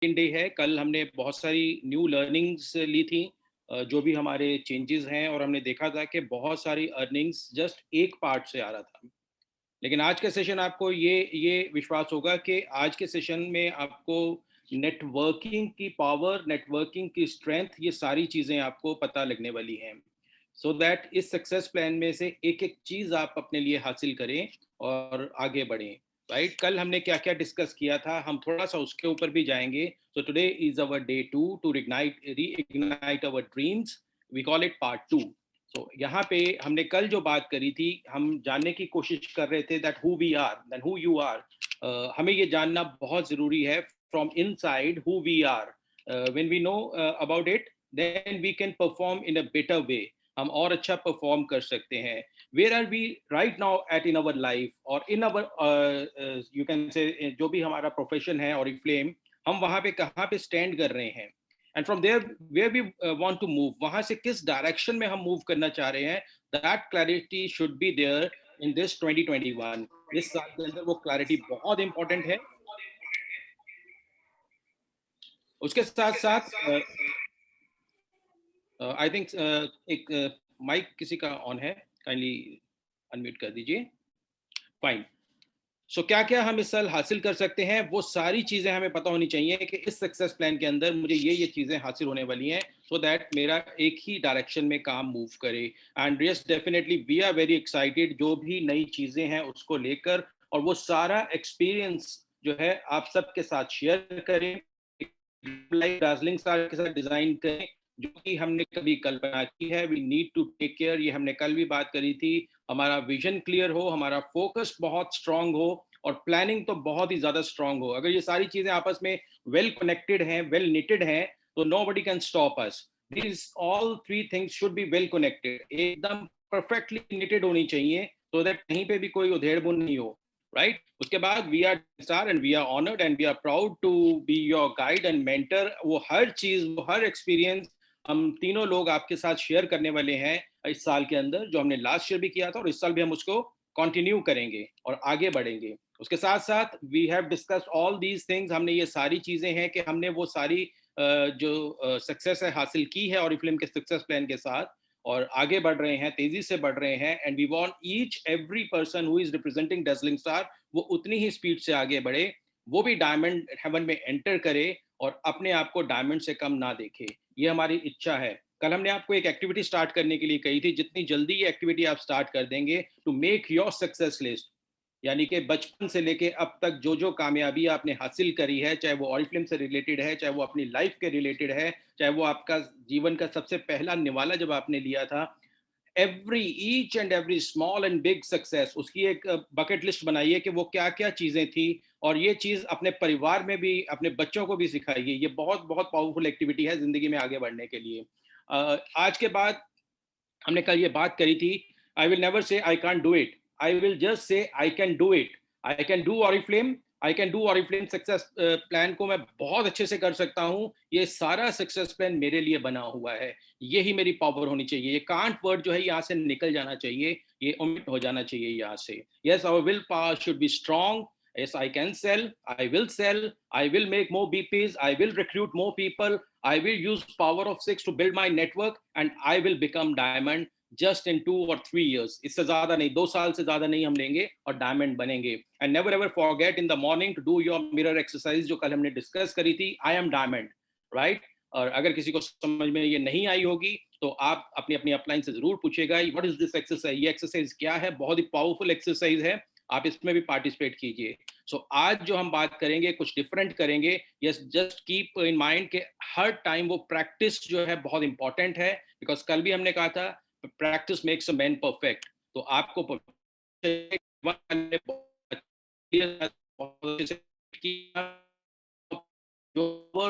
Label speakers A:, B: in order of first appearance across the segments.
A: Day है। कल हमने बहुत सारी न्यू लर्निंग्स ली थी, जो भी हमारे चेंजेस हैं, और हमने देखा था कि बहुत सारी अर्निंग्स जस्ट एक पार्ट से आ रहा था। लेकिन आज का सेशन आपको ये विश्वास होगा कि आज के सेशन में आपको नेटवर्किंग की पावर, नेटवर्किंग की स्ट्रेंथ, ये सारी चीज़ें आपको पता लगने वाली हैं, सो दैट इस सक्सेस प्लान में से एक एक चीज़ आप अपने लिए हासिल करें और आगे बढ़ें। राइट, कल हमने क्या क्या डिस्कस किया था, हम थोड़ा सा उसके ऊपर भी जाएंगे। So today is our day 2 to reignite our dreams. We call it part 2। So यहाँ पे हमने कल जो बात करी थी, हम जानने की कोशिश कर रहे थे that who we are, than who you are. हमें ये जानना बहुत ज़रूरी है from inside who we are. When we know about it, then we can perform in a better way. हम और अच्छा परफॉर्म कर सकते हैं। Where are we right now at in our life और in our you can say, जो भी हमारा प्रोफेशन है और फ्लेम, हम वहाँ पे कहाँ पे स्टैंड कर रहे हैं, and from there where we want to move, वहां से किस डायरेक्शन में हम मूव करना चाह रहे हैं, that clarity should be there in this 2021। इस साल के अंदर वो क्लैरिटी बहुत इंपॉर्टेंट है। उसके साथ साथ आई थिंक एक माइक किसी का ऑन है, काइंडली अनम्यूट कर दीजिए। फाइन। सो क्या क्या हम इस साल हासिल कर सकते हैं, वो सारी चीज़ें हमें पता होनी चाहिए कि इस सक्सेस प्लान के अंदर मुझे ये चीज़ें हासिल होने वाली हैं, सो दैट मेरा एक ही डायरेक्शन में काम मूव करे। And yes, definitely we are very excited जो भी नई चीज़ें हैं उसको लेकर, और वो सारा एक्सपीरियंस जो है आप सबके साथ शेयर करें, लाइक डार्जिलिंग स्टार के साथ डिज़ाइन करें, जो कि हमने कभी कल्पना की है। We need to take care, ये हमने कल भी बात करी थी। हमारा विजन क्लियर हो, हमारा फोकस बहुत स्ट्रांग हो, और प्लानिंग तो बहुत ही ज्यादा स्ट्रांग हो। अगर ये सारी चीजें आपस में वेल कनेक्टेड हैं, वेल निटेड हैं, तो nobody can stop us. These all three things should be well connected, एकदम परफेक्टली निटेड होनी चाहिए, सो दैट कहीं पे भी कोई उधेड़ बुन नहीं हो। राइट, उसके बाद we are star and we are honoured and we are proud to be your guide and mentor. वो हर चीज, वो हर एक्सपीरियंस हम तीनों लोग आपके साथ शेयर करने वाले हैं इस साल के अंदर, जो हमने लास्ट ईयर भी किया था और इस साल भी हम उसको कंटिन्यू करेंगे और आगे बढ़ेंगे। उसके साथ साथ we have discussed all these things. हमने ये सारी चीजें हैं कि हमने वो सारी जो सक्सेस है हासिल की है और फिल्म के सक्सेस प्लान के साथ, और आगे बढ़ रहे हैं, तेजी से बढ़ रहे हैं। And we want each every person who is representing dazzling star, वो उतनी ही स्पीड से आगे बढ़े, वो भी डायमंड हेवन में एंटर करे और अपने आप को डायमंड से कम ना देखे। ये हमारी इच्छा है। कल हमने आपको एक एक्टिविटी स्टार्ट करने के लिए कही थी, जितनी जल्दी ये एक्टिविटी आप स्टार्ट कर देंगे, to make your success list, यानी कि बचपन से लेके अब तक जो जो कामयाबी आपने हासिल करी है, चाहे वो ऑयल फिल्म से रिलेटेड है, चाहे वो अपनी लाइफ के रिलेटेड है, चाहे वो आपका जीवन का सबसे पहला निवाला जब आपने लिया था, every each and every small and big success, उसकी एक बकेट लिस्ट बनाइए कि वो क्या क्या चीज़ें थी, और ये चीज़ अपने परिवार में भी, अपने बच्चों को भी सिखाइए। ये बहुत बहुत पावरफुल एक्टिविटी है ज़िंदगी में आगे बढ़ने के लिए। आज के बाद हमने कल ये बात करी थी, I will never say I can't do it, I will just say I can do it. I can do Oriflame, I can do Oriflame success plan को मैं बहुत अच्छे से कर सकता हूँ। ये सारा सक्सेस प्लान मेरे लिए बना हुआ है, यही मेरी पावर होनी चाहिए। ये कांट वर्ड जो है यहाँ से निकल जाना चाहिए, ये ओमिट हो जाना चाहिए यहाँ से। Yes, our will power should be strong. Yes, I can sell. I will sell. I will make more BPs. I will recruit more people. I will use power of six to build my network, and I will become diamond just in 2 or 3 years. इससे ज्यादा नहीं, 2 साल से ज्यादा नहीं हम लेंगे और डायमंड बनेंगे। And never ever forget in the morning to do your mirror exercise, जो कल हमने डिस्कस करी थी, I am diamond, right? और अगर किसी को समझ में ये नहीं आई होगी, तो आप अपनी अपनी अपलाइन से जरूर पूछेगा, व्हाट इज दिस एक्सरसाइज, ये एक्सरसाइज क्या है, बहुत ही पावरफुल एक्सरसाइज है, आप इसमें भी पार्टिसिपेट कीजिए। सो आज जो हम बात करेंगे कुछ डिफरेंट करेंगे। Yes, just keep in mind के हर टाइम वो प्रैक्टिस जो है बहुत इंपॉर्टेंट है, बिकॉज कल भी हमने कहा था practice makes a man perfect. तो आपको जो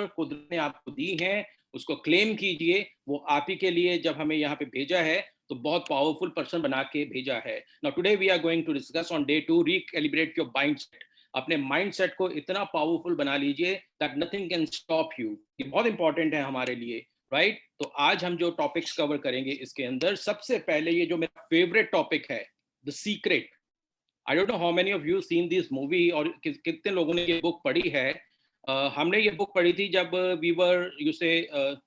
A: कुदरत ने आपको दी है उसको क्लेम कीजिए। वो आप ही के लिए जब हमें यहाँ पे भेजा है, तो बहुत पावरफुल पर्सन बना के भेजा है। Now today we are going to discuss on day 2 recalibrate your mindset. अपने माइंडसेट को इतना पावरफुल बना लीजिए that nothing can stop you. ये बहुत इंपॉर्टेंट है हमारे लिए, राइट? तो आज हम जो टॉपिक्स कवर करेंगे इसके अंदर, सबसे पहले ये जो मेरा फेवरेट टॉपिक है, the secret. I don't know how many of you seen this movie, और कितने लोगों ने ये बुक पढ़ी है। हमने ये बुक पढ़ी थी जब वी वर यू से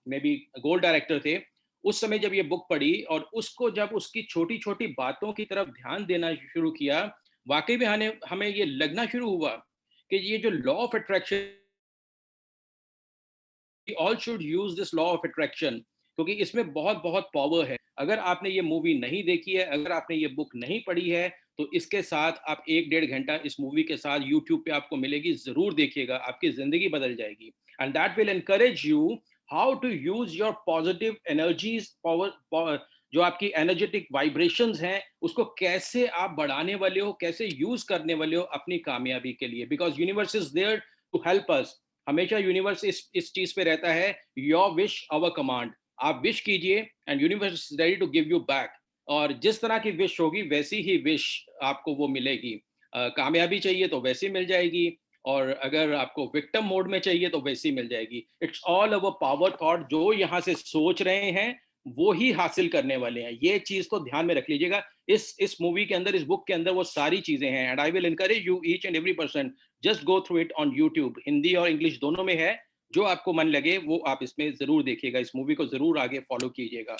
A: मे बी गोल्ड डायरेक्टर थे। उस समय जब ये बुक पढ़ी और उसको जब उसकी छोटी-छोटी बातों की तरफ ध्यान देना शुरू किया, वाक़ई में हमें हमें ये लगना शुरू हुआ कि ये जो law of attraction, we all should use this law of attraction, क्योंकि इसमें बहुत-बहुत पावर है। अगर आपने ये मूवी नहीं देखी है, अगर आपने ये बुक नहीं पढ़ी है, तो इसके साथ आप 1 डेढ़ घंटा इस मूवी के साथ यूट्यूब पे आपको मिलेगी, ज़रूर देखिएगा, आपकी ज़िंदगी बदल जाएगी। And that will encourage you how to use your positive energies, जो आपकी एनर्जेटिक वाइब्रेशंस हैं, उसको कैसे आप बढ़ाने वाले हो, कैसे यूज़ करने वाले हो अपनी कामयाबी के लिए। Because universe is there to help us. हमेशा यूनिवर्स इस चीज पे रहता है, योर विश आवर कमांड। आप विश कीजिए and universe is ready to give you back. और जिस तरह की विश होगी वैसी ही विश आपको वो मिलेगी। कामयाबी चाहिए तो वैसी मिल जाएगी, और अगर आपको विक्टिम मोड में चाहिए तो वैसी मिल जाएगी। It's all our power thought. जो यहाँ से सोच रहे हैं वो ही हासिल करने वाले हैं। ये चीज तो ध्यान में रख लीजिएगा। इस मूवी के अंदर, इस बुक के अंदर वो सारी चीजें हैं। And I will encourage you each and every person, just go through it on YouTube. Hindi और इंग्लिश दोनों में है। जो आपको मन लगे वो आप इसमें जरूर देखिएगा, इस मूवी को जरूर आगे फॉलो कीजिएगा।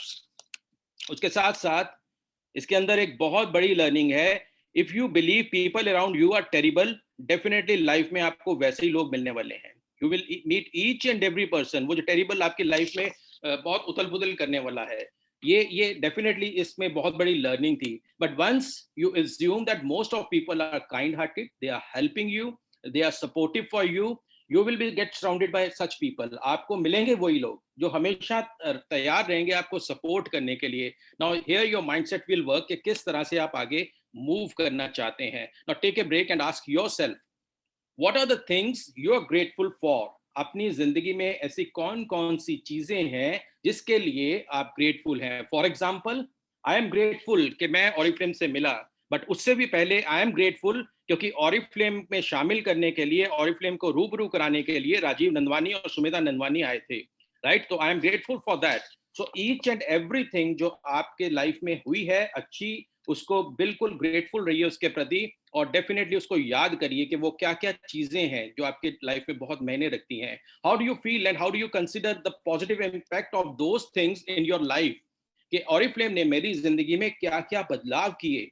A: उसके साथ साथ इसके अंदर एक बहुत बड़ी लर्निंग है। If you believe people around you are terrible, definitely life में आपको वैसे ही लोग मिलने वाले हैं। You will meet each and every person, वो जो टेरिबल आपकी लाइफ में बहुत उथल पुथल करने वाला है। ये डेफिनेटली इसमें बहुत बड़ी लर्निंग थी। But once you assume that most of people are kind hearted, they are helping you, they are supportive for you, you will be get surrounded by such people. आपको मिलेंगे वही लोग जो हमेशा तैयार रहेंगे आपको सपोर्ट करने के लिए। Now here your mindset will work कि किस तरह से आप आगे मूव करना चाहते हैं। Now take a break and ask yourself, what are the things you are grateful for. अपनी जिंदगी में ऐसी कौन कौन सी चीजें हैं जिसके लिए आप ग्रेटफुल हैं। For example, I am grateful कि मैं ऑरिफ्लेम से मिला, बट उससे भी पहले आई एम ग्रेटफुल क्योंकि ऑरिफ्लेम में शामिल करने के लिए, ऑरिफ्लेम को रूबरू कराने के लिए राजीव नंदवानी और सुमेधा नंदवानी आए थे। राइट, तो I am grateful for that. So each and everything जो आपके लाइफ में हुई है अच्छी, उसको बिल्कुल ग्रेटफुल रहिए उसके प्रति। और डेफिनेटली उसको याद करिए कि वो क्या क्या चीजें हैं जो आपके लाइफ में बहुत मायने रखती हैं। How do you feel and how do you consider the positive impact of those things in your life, कि ऑरिफ्लेम ने मेरी जिंदगी में क्या क्या बदलाव किए,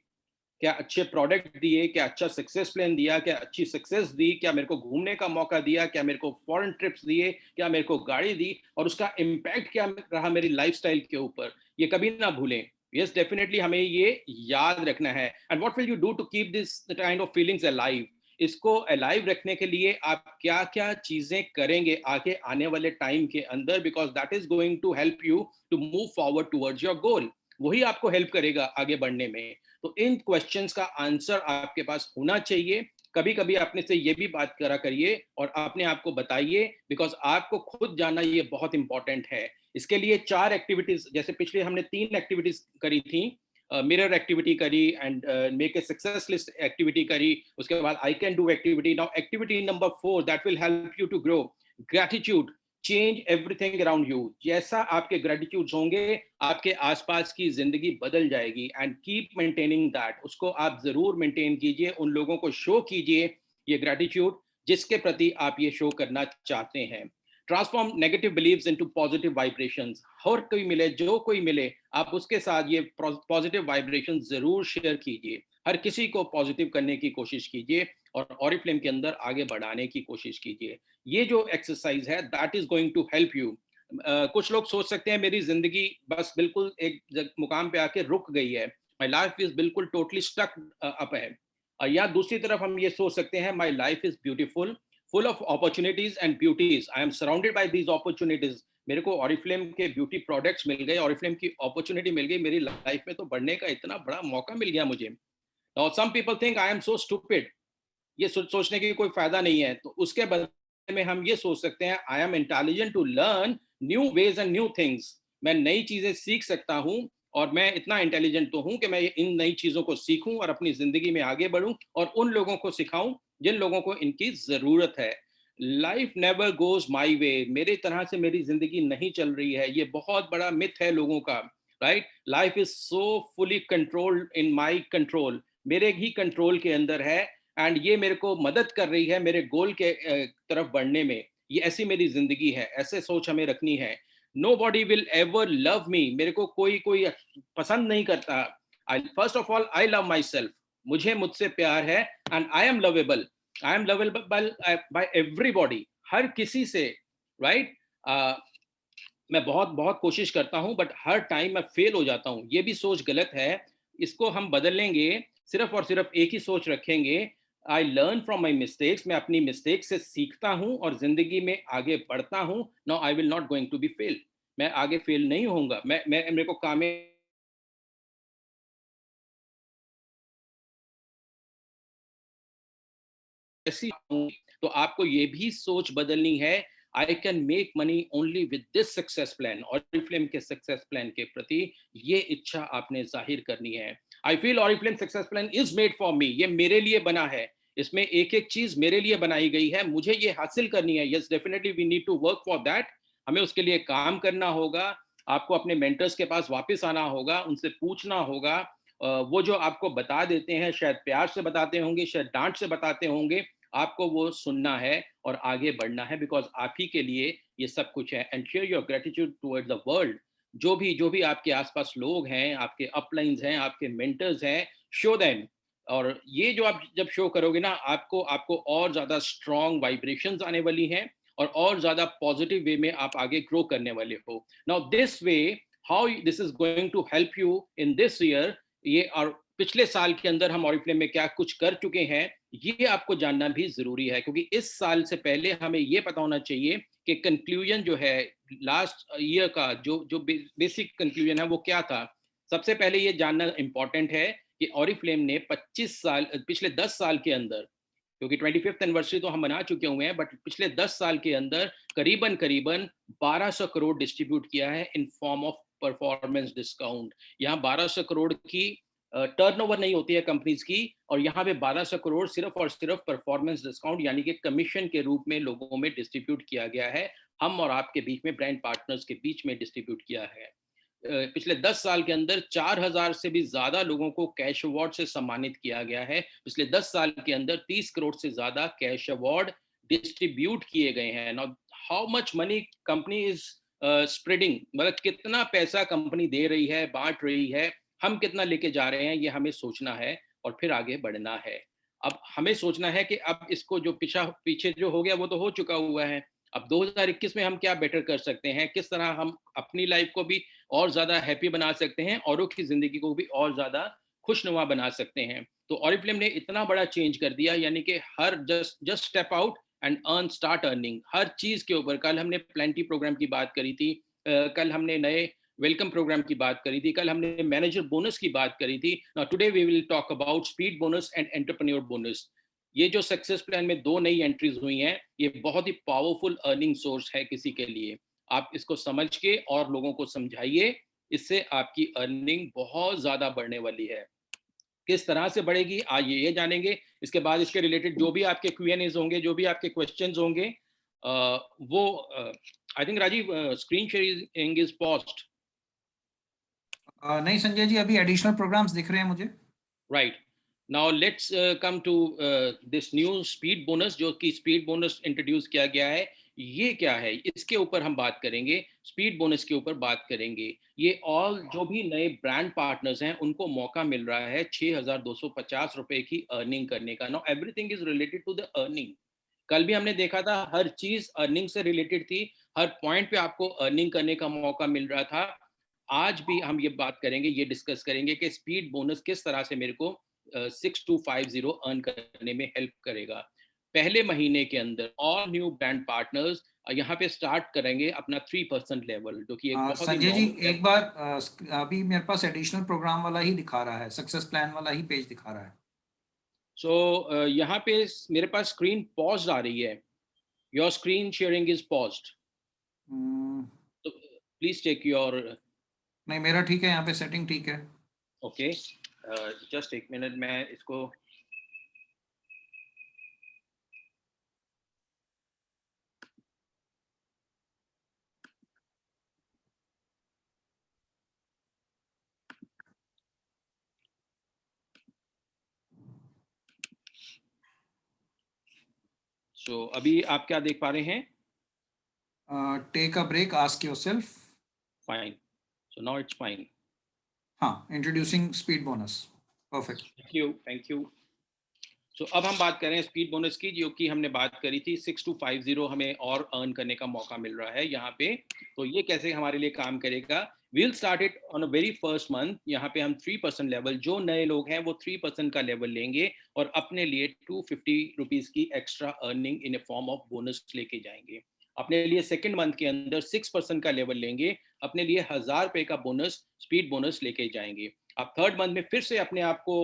A: क्या अच्छे प्रोडक्ट दिए, क्या अच्छा सक्सेस प्लान दिया, क्या अच्छी सक्सेस दी, क्या मेरे को घूमने का मौका दिया, क्या मेरे को फॉरेन ट्रिप्स दिए, क्या मेरे को गाड़ी दी, और उसका इम्पैक्ट क्या रहा मेरी लाइफस्टाइल के ऊपर। ये कभी ना भूलें। यस, डेफिनेटली हमें ये याद रखना है। And what will you do to keep this kind of feelings alive. इसको अलाइव रखने के लिए आप क्या क्या चीजें करेंगे आगे आने वाले टाइम के अंदर, because that is going to help you to move forward towards your goal. वही आपको हेल्प करेगा आगे बढ़ने में। तो इन क्वेश्चंस का आंसर आपके पास होना चाहिए। कभी कभी अपने से ये भी बात करा करिए और अपने आप को बताइए, बिकॉज आपको खुद जानना ये बहुत इंपॉर्टेंट है। इसके लिए 4 एक्टिविटीज, जैसे पिछले हमने 3 एक्टिविटीज करी थी, मिरर एक्टिविटी करी and make a success list activity करी, उसके बाद I can do activity. Now activity number 4 that will help you to grow, gratitude. Change everything around you. जैसा आपके ग्रेटिट्यूड्स होंगे, आपके आसपास की जिंदगी बदल जाएगी। एंड कीप मेंटेनिंग दैट, उसको आप जरूर मेंटेन कीजिए, उन लोगों को शो कीजिए ये ग्रेटिट्यूड जिसके प्रति आप ये शो करना चाहते हैं। Transform negative believes into positive vibrations. हर कोई मिले, जो कोई मिले, आप उसके साथ ये पॉजिटिव वाइब्रेशन जरूर शेयर कीजिए। हर किसी को पॉजिटिव करने की कोशिश कीजिए और ऑरिफ्लेम के अंदर आगे बढ़ाने की कोशिश कीजिए। ये जो एक्सरसाइज है that is going to help you. कुछ लोग सोच सकते हैं मेरी जिंदगी बस बिल्कुल एक मुकाम पे आके रुक गई है, माई लाइफ इज बिल्कुल टोटली स्टक अप है। या दूसरी तरफ हम ये सोच सकते हैं my life is beautiful, full of opportunities and beauties, I am surrounded by these opportunities. मेरे को ऑरिफ्लेम के ब्यूटी प्रोडक्ट्स मिल गए, ऑरिफ्लेम की अपॉर्चुनिटी मिल गई, मेरी लाइफ में तो बढ़ने का इतना बड़ा मौका मिल गया मुझे। और some people think I am so stupid, ये सोचने की कोई फायदा नहीं है। तो उसके बदले में हम ये सोच सकते हैं I am intelligent to learn new ways and new things. मैं नई चीजें सीख सकता हूँ और मैं इतना इंटेलिजेंट तो हूँ कि मैं इन नई चीजों को सीखूं और अपनी जिंदगी में आगे बढ़ूं और उन लोगों को सिखाऊं जिन लोगों को इनकी जरूरत है। लाइफ नेवर गोज माई वे, मेरी तरह से मेरी जिंदगी नहीं चल रही है, ये बहुत बड़ा मिथ है लोगों का। Right, life is so fully controlled in my control, मेरे ही कंट्रोल के अंदर है। एंड ये मेरे को मदद कर रही है मेरे गोल के तरफ बढ़ने में। ये ऐसी मेरी जिंदगी है, ऐसे सोच हमें रखनी है। Nobody will ever love me, मेरे को कोई कोई पसंद नहीं करता। First of all I love myself, मुझे मुझसे प्यार है, and I am lovable by everybody, हर किसी से, राइट। मैं बहुत बहुत कोशिश करता हूं, बट हर टाइम मैं फेल हो जाता हूं। ये भी सोच गलत है, इसको हम बदल लेंगे। सिर्फ और सिर्फ एक ही सोच रखेंगे, I learn from my mistakes, मैं अपनी मिस्टेक से सीखता हूं और जिंदगी में आगे बढ़ता हूं। No, I will not going to be fail, मैं आगे फेल नहीं होऊंगा। मैं मेरे को कामयाब ऐसी हूं। तो आपको ये भी सोच बदलनी है, I can make money only with this success plan, और ऑरिफ्लेम के सक्सेस प्लान के प्रति ये इच्छा आपने जाहिर करनी है। I feel Oriflame success plan is made for me, ये मेरे लिए बना है, इसमें एक एक चीज मेरे लिए बनाई गई है, मुझे ये हासिल करनी है। Yes, definitely we need to work for that, हमें उसके लिए काम करना होगा। आपको अपने मेंटर्स के पास वापस आना होगा, उनसे पूछना होगा। वो जो आपको बता देते हैं, शायद प्यार से बताते होंगे, शायद डांट से बताते होंगे, आपको वो सुनना है और आगे बढ़ना है, बिकॉज आप ही के लिए ये सब कुछ है। And share your gratitude towards the world. जो भी आपके आसपास लोग हैं, आपके अपलाइंस हैं, आपके मेंटर्स हैं, शो देम। और ये जो आप जब शो करोगे ना, आपको आपको और ज्यादा स्ट्रॉन्ग वाइब्रेशंस आने वाली हैं, और ज्यादा पॉजिटिव वे में आप आगे ग्रो करने वाले हो। Now this way, how this is going to help you in this year, ये और पिछले साल के अंदर हम ऑरिफ्लेम में क्या कुछ कर चुके हैं, ये आपको जानना भी जरूरी है। क्योंकि इस साल से पहले हमें ये पता होना चाहिए कि कंक्लूजन जो है लास्ट ईयर का, जो बेसिक कंक्लूजन है वो क्या था। सबसे पहले ये जानना इंपॉर्टेंट है कि ऑरिफ्लेम ने 25 साल, पिछले 10 साल के अंदर, क्योंकि 25th एनिवर्सरी तो हम बना चुके हुए हैं, बट पिछले 10 साल के अंदर करीबन करीबन 1200 करोड़ डिस्ट्रीब्यूट किया है इन फॉर्म ऑफ परफॉर्मेंस डिस्काउंट। यहाँ 1200 करोड़ की टर्नओवर नहीं होती है कंपनीज की, और यहाँ पे 1200 करोड़ सिर्फ और सिर्फ परफॉर्मेंस डिस्काउंट यानी कि कमीशन के रूप में लोगों में डिस्ट्रीब्यूट किया गया है। हम और आपके बीच में, ब्रांड पार्टनर्स के बीच में डिस्ट्रीब्यूट किया है। पिछले 10 साल के अंदर 4000 से भी ज्यादा लोगों को कैश अवार्ड से सम्मानित किया गया है। पिछले 10 साल के अंदर 30 करोड़ से ज्यादा कैश अवार्ड डिस्ट्रीब्यूट किए गए हैं। Now how much money company is spreading, मतलब कितना पैसा कंपनी दे रही है, बांट रही है, हम कितना लेके जा रहे हैं, ये हमें सोचना है और फिर आगे बढ़ना है। अब हमें सोचना है कि अब इसको जो पीछे जो हो गया वो तो हो चुका हुआ है। अब 2021 में हम क्या बेटर कर सकते हैं, किस तरह हम अपनी लाइफ को भी और ज्यादा हैप्पी बना सकते हैं, औरों की जिंदगी को भी और ज्यादा खुशनुमा बना सकते हैं। तो ऑरिफ्लेम ने इतना बड़ा चेंज कर दिया, यानी कि हर just just step out and earn, start earning, हर चीज के ऊपर। कल हमने प्लेंटी प्रोग्राम की बात करी थी, कल हमने नए वेलकम प्रोग्राम की बात करी थी, कल हमने मैनेजर बोनस की बात करी थी। Now today we will talk about speed bonus and entrepreneur bonus. ये जो सक्सेस प्लान में दो नई एंट्रीज हुई हैं, ये बहुत ही पावरफुल अर्निंग सोर्स है किसी के लिए। आप इसको समझ के और लोगों को समझाइए, इससे आपकी अर्निंग बहुत ज्यादा बढ़ने वाली है। किस तरह से बढ़ेगी आज ये जानेंगे। इसके बाद इसके रिलेटेड जो भी आपके क्यूएनएज होंगे, जो भी आपके क्वेश्चंस होंगे, वो I think Rajiv screen sharing is paused.
B: नहीं संजय जी, अभी एडिशनल प्रोग्राम्स दिख रहे हैं मुझे।
A: Right, now let's come to this new speed bonus, जो कि स्पीड बोनस इंट्रोड्यूस किया गया है। ये क्या है, इसके ऊपर हम बात करेंगे, स्पीड बोनस के ऊपर बात करेंगे। ये ऑल जो भी नए ब्रांड पार्टनर्स हैं उनको मौका मिल रहा है 6250 रुपए की अर्निंग करने का। Now everything is related to the earning. कल भी हमने देखा था, हर चीज अर्निंग से रिलेटेड थी, हर पॉइंट पे आपको अर्निंग करने का मौका मिल रहा था। आज भी हम ये बात करेंगे, ये डिस्कस करेंगे कि स्पीड बोनस किस तरह से मेरे को 6250 अर्न करने में हेल्प करेगा। पहले महीने के अंदर ऑल न्यू ब्रांड पार्टनर्स यहाँ पे स्टार्ट करेंगे अपना 3% लेवल, जो कि एक बहुत ही
B: संजय जी,
A: नॉर्मल
B: एक बार अभी मेरे पास एडिशनल प्रोग्राम वाला ही दिखा रहा है, सक्सेस प्लान वाला ही पेज दिखा रहा है।
A: सो यहाँ पे मेरे पास स्क्रीन पॉज आ रही है, your screen sharing is paused,
B: hmm,
A: तो प्लीज टेक योर।
B: नहीं, मेरा ठीक है, यहाँ पे सेटिंग ठीक है।
A: ओके, जस्ट एक मिनट, मैं इसको अभी आप क्या देख पा रहे हैं?
B: Take a break, ask yourself.
A: Fine. So now it's fine.
B: हाँ, introducing speed bonus. Perfect.
A: Thank you. So अब हम बात करें स्पीड बोनस की, जो कि हमने बात करी थी 6250 हमें और अर्न करने का मौका मिल रहा है यहाँ पे. तो ये कैसे हमारे लिए काम करेगा? We'll start it on a very first month. यहाँ पे हम 3% लेवल, जो नए लोग हैं वो 3% का लेवल लेंगे और अपने लिए 250 रुपीज की extra earning in A form of bonus लेके जाएंगे. अपने लिए सेकेंड मंथ के अंदर 6% का लेवल लेंगे, अपने लिए 1000 रुपए का बोनस, स्पीड बोनस लेके जाएंगे. आप थर्ड मंथ में फिर से अपने आप को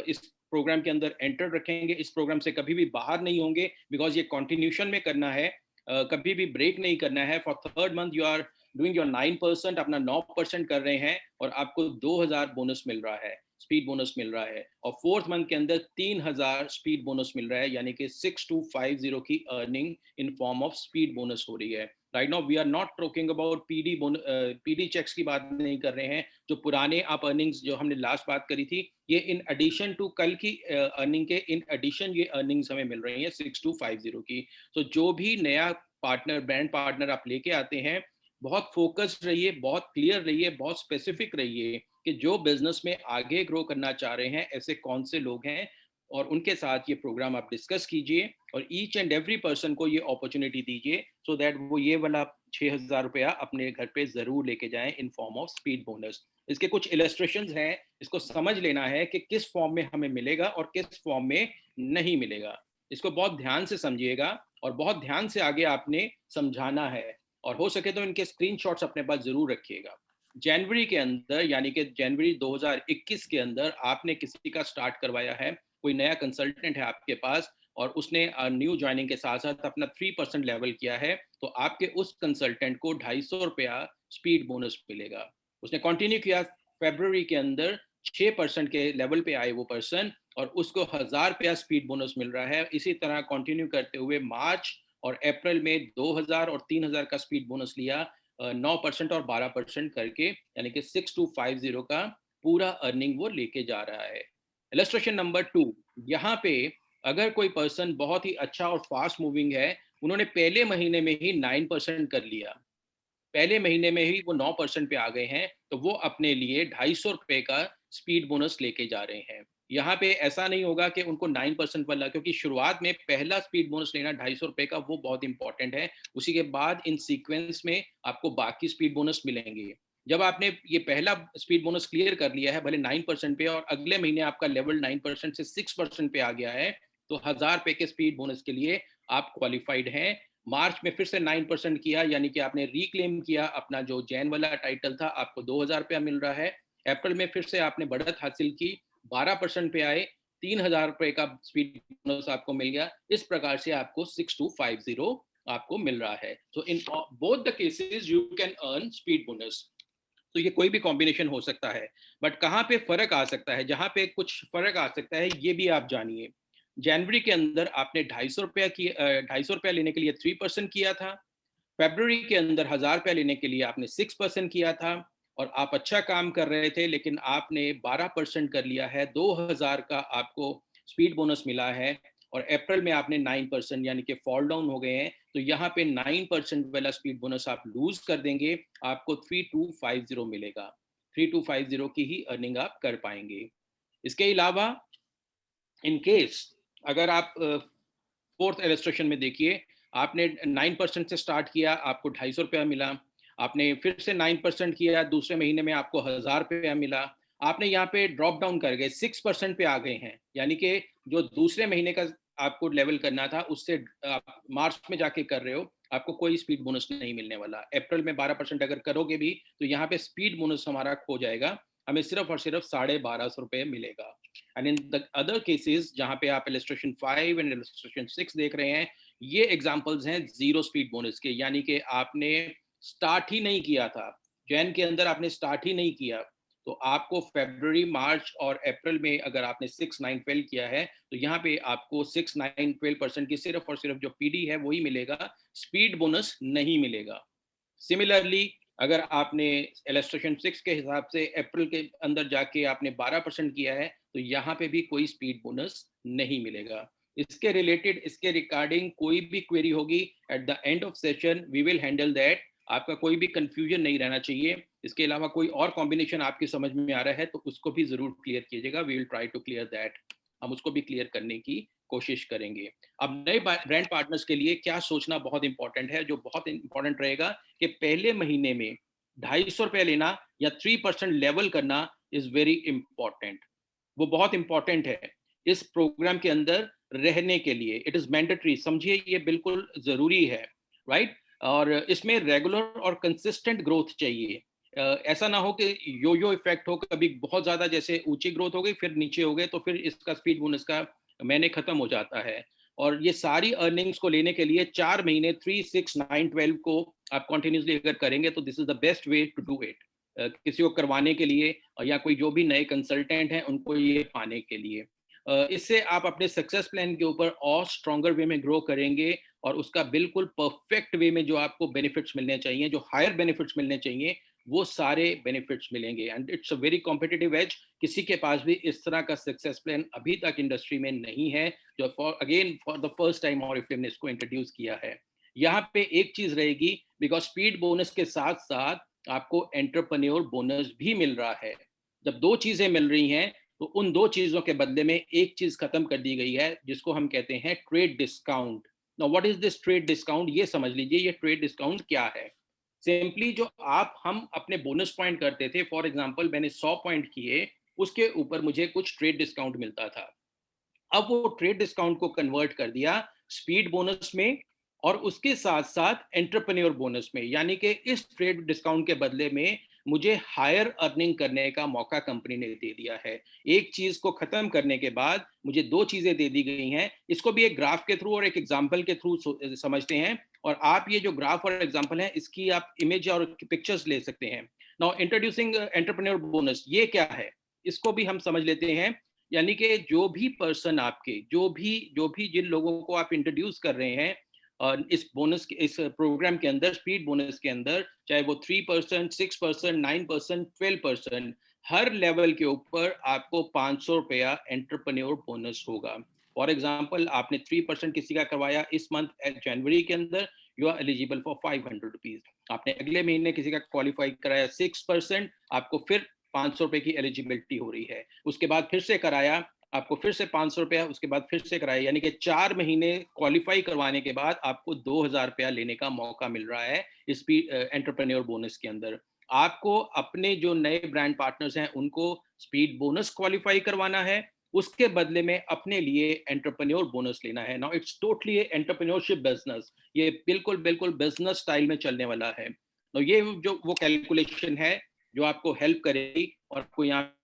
A: इस प्रोग्राम के अंदर एंटर रखेंगे. इस प्रोग्राम से कभी भी बाहर नहीं होंगे, बिकॉज ये कॉन्टिन्यूशन में करना है, कभी भी ब्रेक नहीं करना है. For third month you are doing your 9%, अपना 9% कर रहे हैं और आपको 2000 बोनस मिल रहा है, स्पीड बोनस मिल रहा है. और फोर्थ मंथ के अंदर 3000 स्पीड बोनस मिल रहा है, यानी कि 6250 की earning in form of speed bonus हो रही है. Right now we are not talking about PD checks की बात नहीं कर रहे हैं. जो पुराने आप अर्निंग्स जो हमने लास्ट बात करी थी, ये इन एडिशन टू कल की अर्निंग के इन एडिशन ये अर्निंग्स हमें मिल रही हैं 6250 की. तो जो भी नया पार्टनर, ब्रांड पार्टनर आप लेके आते हैं, बहुत फोकस्ड रहिए, बहुत क्लियर रहिए, बहुत स्पेसिफिक रहिए कि जो बिजनेस में आगे ग्रो करना चाह रहे हैं ऐसे कौन से लोग हैं, और उनके साथ ये प्रोग्राम आप डिस्कस कीजिए और ईच एंड एवरी पर्सन को ये अपॉर्चुनिटी दीजिए, सो दैट वो ये वाला 6000 रुपया अपने घर पे जरूर लेके जाएं इन फॉर्म ऑफ स्पीड बोनस. इसके कुछ इलस्ट्रेशंस हैं, इसको समझ लेना है कि किस फॉर्म में हमें मिलेगा और किस फॉर्म में नहीं मिलेगा. इसको बहुत ध्यान से समझिएगा और बहुत ध्यान से आगे आपने समझाना है, और हो सके तो इनके स्क्रीनशॉट्स अपने पास जरूर रखिएगा. जनवरी के अंदर, यानी कि जनवरी 2021 के अंदर आपने किसी का स्टार्ट करवाया है, कोई नया कंसल्टेंट है आपके पास और उसने न्यू ज्वाइनिंग के साथ साथ अपना 3% लेवल किया है, तो आपके उस कंसल्टेंट को 250 रुपया स्पीड बोनस मिलेगा. उसने कंटिन्यू किया, फरवरी के अंदर 6% के लेवल पे आए वो पर्सन और उसको 1000 रुपया स्पीड बोनस मिल रहा है. इसी तरह कंटिन्यू करते हुए मार्च और अप्रैल में 2000 और 3000 का स्पीड बोनस लिया, 9% और 12% करके, यानी कि 6250 का पूरा अर्निंग वो लेके जा रहा है. इलस्ट्रेशन नंबर 2, यहाँ पे अगर कोई पर्सन बहुत ही अच्छा और फास्ट मूविंग है, उन्होंने पहले महीने में ही 9% कर लिया, पहले महीने में ही वो 9% पे आ गए हैं, तो वो अपने लिए 250 रुपए का स्पीड बोनस लेके जा रहे हैं. यहाँ पे ऐसा नहीं होगा कि उनको 9% वाला, क्योंकि शुरुआत में पहला स्पीड बोनस लेना 250 रुपए का वो बहुत इंपॉर्टेंट है. उसी के बाद इन सीक्वेंस में आपको बाकी स्पीड बोनस मिलेंगे. जब आपने ये पहला स्पीड बोनस क्लियर कर लिया है, भले 9% पे, और अगले महीने आपका लेवल 9% से 6% पे आ गया है, तो 1000 रुपए के स्पीड बोनस के लिए आप क्वालिफाइड हैं. मार्च में फिर से 9% किया, यानी कि आपने रिक्लेम किया अपना जो जैन वाला टाइटल था, आपको 2000 रुपया मिल रहा है. अप्रैल में फिर से आपने बढ़त हासिल की, 12% पे आए, 3000 रुपए का स्पीड बोनस आपको मिल गया. इस प्रकार से आपको 6250 आपको मिल रहा है. So in both the cases you can earn speed bonus. तो ये कोई भी कॉम्बिनेशन हो सकता है, बट कहाँ पे फर्क आ सकता है, जहाँ पे कुछ फर्क आ सकता है ये भी आप जानिए. जनवरी के अंदर आपने 250 रुपया लेने के लिए 3% किया था, फरवरी के अंदर 1000 रुपया लेने के लिए आपने 6% किया था, और आप अच्छा काम कर रहे थे, लेकिन आपने 12% कर लिया है, 2000 का आपको स्पीड बोनस मिला है, और अप्रैल में आपने 9%, यानी कि फॉल डाउन हो गए हैं, तो यहाँ पे 9% वाला स्पीड बोनस आप लूज कर देंगे, आपको 3250 मिलेगा. 3250 की ही अर्निंग आप कर पाएंगे. इसके अलावा इन केस अगर आप फोर्थ इलस्ट्रेशन में देखिए, आपने 9% से स्टार्ट किया, आपको 250 रुपया मिला, आपने फिर से 9% किया, दूसरे महीने में आपको 1000 रुपया मिला, आपने यहाँ पे ड्रॉप डाउन कर गए, 6% पे आ गए हैं, यानी कि जो दूसरे महीने का आपको लेवल करना था उससे आप मार्च में जाके कर रहे हो, आपको कोई स्पीड बोनस नहीं मिलने वाला. अप्रैल में 12% अगर करोगे भी, तो यहाँ पे स्पीड बोनस हमारा खो जाएगा, हमें सिर्फ और सिर्फ 1250 रुपये मिलेगा. And in the other cases जहाँ पे आप इलस्ट्रेशन 5 एंड इलस्ट्रेशन 6 देख रहे हैं, ये एग्जांपल्स हैं जीरो स्पीड बोनस के, यानी कि आपने स्टार्ट ही नहीं किया था, जैन के अंदर आपने स्टार्ट ही नहीं किया, तो आपको फरवरी, मार्च और अप्रैल में अगर आपने 6, 9, 12 किया है, तो यहाँ पे आपको 6, 9, 12% की सिर्फ और सिर्फ जो पीडी है वही मिलेगा, स्पीड बोनस नहीं मिलेगा. सिमिलरली अगर आपने इलस्ट्रेशन 6 के हिसाब से अप्रैल के अंदर जाके आपने 12% किया है, तो यहाँ पे भी कोई स्पीड बोनस नहीं मिलेगा. इसके रिलेटेड, इसके रिगार्डिंग कोई भी क्वेरी होगी, at the end of session we will handle that. आपका कोई भी कंफ्यूजन नहीं रहना चाहिए। इसके अलावा कोई और कॉम्बिनेशन आपकी समझ में आ रहा है तो उसको भी जरूर क्लियर कीजिएगा, we will try to clear that. हम उसको भी क्लियर करने की कोशिश करेंगे। अब नए ब्रांड पार्टनर्स के लिए क्या सोचना बहुत इंपॉर्टेंट है, जो बहुत इंपॉर्टेंट रहेगा कि पहले महीने में ₹250 लेना या 3% लेवल करना इज वेरी इंपॉर्टेंट। वो बहुत इंपॉर्टेंट है इस प्रोग्राम के अंदर रहने के लिए। इट इज मैंडेटरी, समझिए ये बिल्कुल जरूरी है, राइट। और इसमें रेगुलर और कंसिस्टेंट ग्रोथ चाहिए। ऐसा ना हो कि यो यो इफेक्ट हो, कभी बहुत ज्यादा जैसे ऊंची ग्रोथ हो गई फिर नीचे हो गए तो फिर इसका स्पीड बोनस का महीने खत्म हो जाता है। और ये सारी अर्निंग्स को लेने के लिए 4 महीने 3, 6, 9, 12 को आप कंटिन्यूसली अगर करेंगे तो this is the best way to do it. किसी को करवाने के लिए या कोई जो भी नए कंसल्टेंट हैं उनको ये पाने के लिए। इससे आप अपने सक्सेस प्लान के ऊपर और स्ट्रॉन्गर वे में ग्रो करेंगे और उसका बिल्कुल परफेक्ट वे में जो आपको बेनिफिट्स मिलने चाहिए, जो हायर बेनिफिट्स मिलने चाहिए, वो सारे बेनिफिट्स मिलेंगे। And it's a very competitive as. किसी के पास भी इस तरह का सक्सेस प्लान अभी तक इंडस्ट्री में नहीं है जो for the first time Oriflame ने इसको इंट्रोड्यूस किया है। यहाँ पे एक चीज रहेगी, बिकॉज स्पीड बोनस के साथ साथ आपको एंटरप्रेन्योर बोनस भी मिल रहा है। जब दो चीजें मिल रही हैं तो उन दो चीजों के बदले में एक चीज खत्म कर दी गई है जिसको हम कहते हैं trade discount. Now what is this trade discount, ये समझ लीजिए ये ट्रेड डिस्काउंट क्या है। सिंपली जो हम अपने बोनस पॉइंट करते थे, फॉर एग्जांपल मैंने 100 पॉइंट किए, उसके ऊपर मुझे कुछ ट्रेड डिस्काउंट मिलता था। अब वो ट्रेड डिस्काउंट को कन्वर्ट कर दिया स्पीड बोनस में और उसके साथ साथ एंटरप्रेन्योर बोनस में, यानी कि इस ट्रेड डिस्काउंट के बदले में मुझे हायर अर्निंग करने का मौका कंपनी ने दे दिया है। एक चीज को खत्म करने के बाद मुझे दो चीजें दे दी गई हैं। इसको भी एक ग्राफ के थ्रू और एक एग्जांपल के थ्रू समझते हैं। और आप ये जो ग्राफ और एग्जांपल है इसकी आप इमेज और पिक्चर्स ले सकते हैं। नाउ इंट्रोड्यूसिंग एंटरप्रेन्योर बोनस, ये क्या है इसको भी हम समझ लेते हैं। यानी कि जो भी पर्सन आपके जो भी जिन लोगों को आप इंट्रोड्यूस कर रहे हैं इस बोनस के इस प्रोग्राम के अंदर, स्पीड बोनस के अंदर, चाहे वो 3%, 6%, 9%, 12%, हर लेवल के ऊपर आपको ₹500 एंटरप्रेन्योर बोनस होगा। फॉर एग्जाम्पल आपने 3% किसी का करवाया इस मंथ जनवरी के अंदर, यू आर एलिजिबल फॉर ₹500। आपने अगले महीने किसी का क्वालिफाई कराया 6%, आपको फिर ₹500 की एलिजिबिलिटी हो रही है। उसके बाद फिर से कराया, आपको फिर से ₹500, उसके बाद फिर से कराया, यानी कि 4 महीने क्वालिफाई करवाने के बाद आपको ₹2000 लेने का मौका मिल रहा है इस एंटरप्रेन्योर बोनस के अंदर। आपको अपने जो नए ब्रांड पार्टनर्स हैं उनको स्पीड बोनस क्वालिफाई करवाना है, उसके बदले में अपने लिए एंटरप्रेन्योर बोनस लेना है। Now it's totally entrepreneurship business, ये बिल्कुल बिल्कुल बिजनेस स्टाइल में चलने वाला है। तो ये जो वो कैलकुलेशन है जो आपको हेल्प करेगी। और आपको यहाँ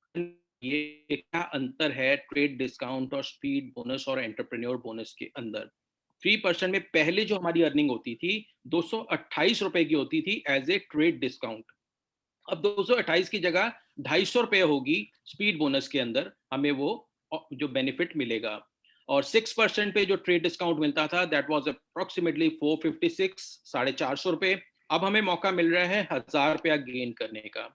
A: ये क्या अंतर है ट्रेड डिस्काउंट और स्पीड बोनस और एंटरप्रेन्योर बोनस के अंदर। 3% में पहले जो हमारी अर्निंग होती थी ₹228 की होती थी एज ए ट्रेड डिस्काउंट। अब 228 की जगह ₹250 होगी स्पीड बोनस के अंदर, हमें वो जो बेनिफिट मिलेगा। और 6% पे जो ट्रेड डिस्काउंट मिलता था दैट वाज अप्रोक्सीमेटली 456, ₹450। अब हमें मौका मिल रहा है ₹1000 गेन करने का।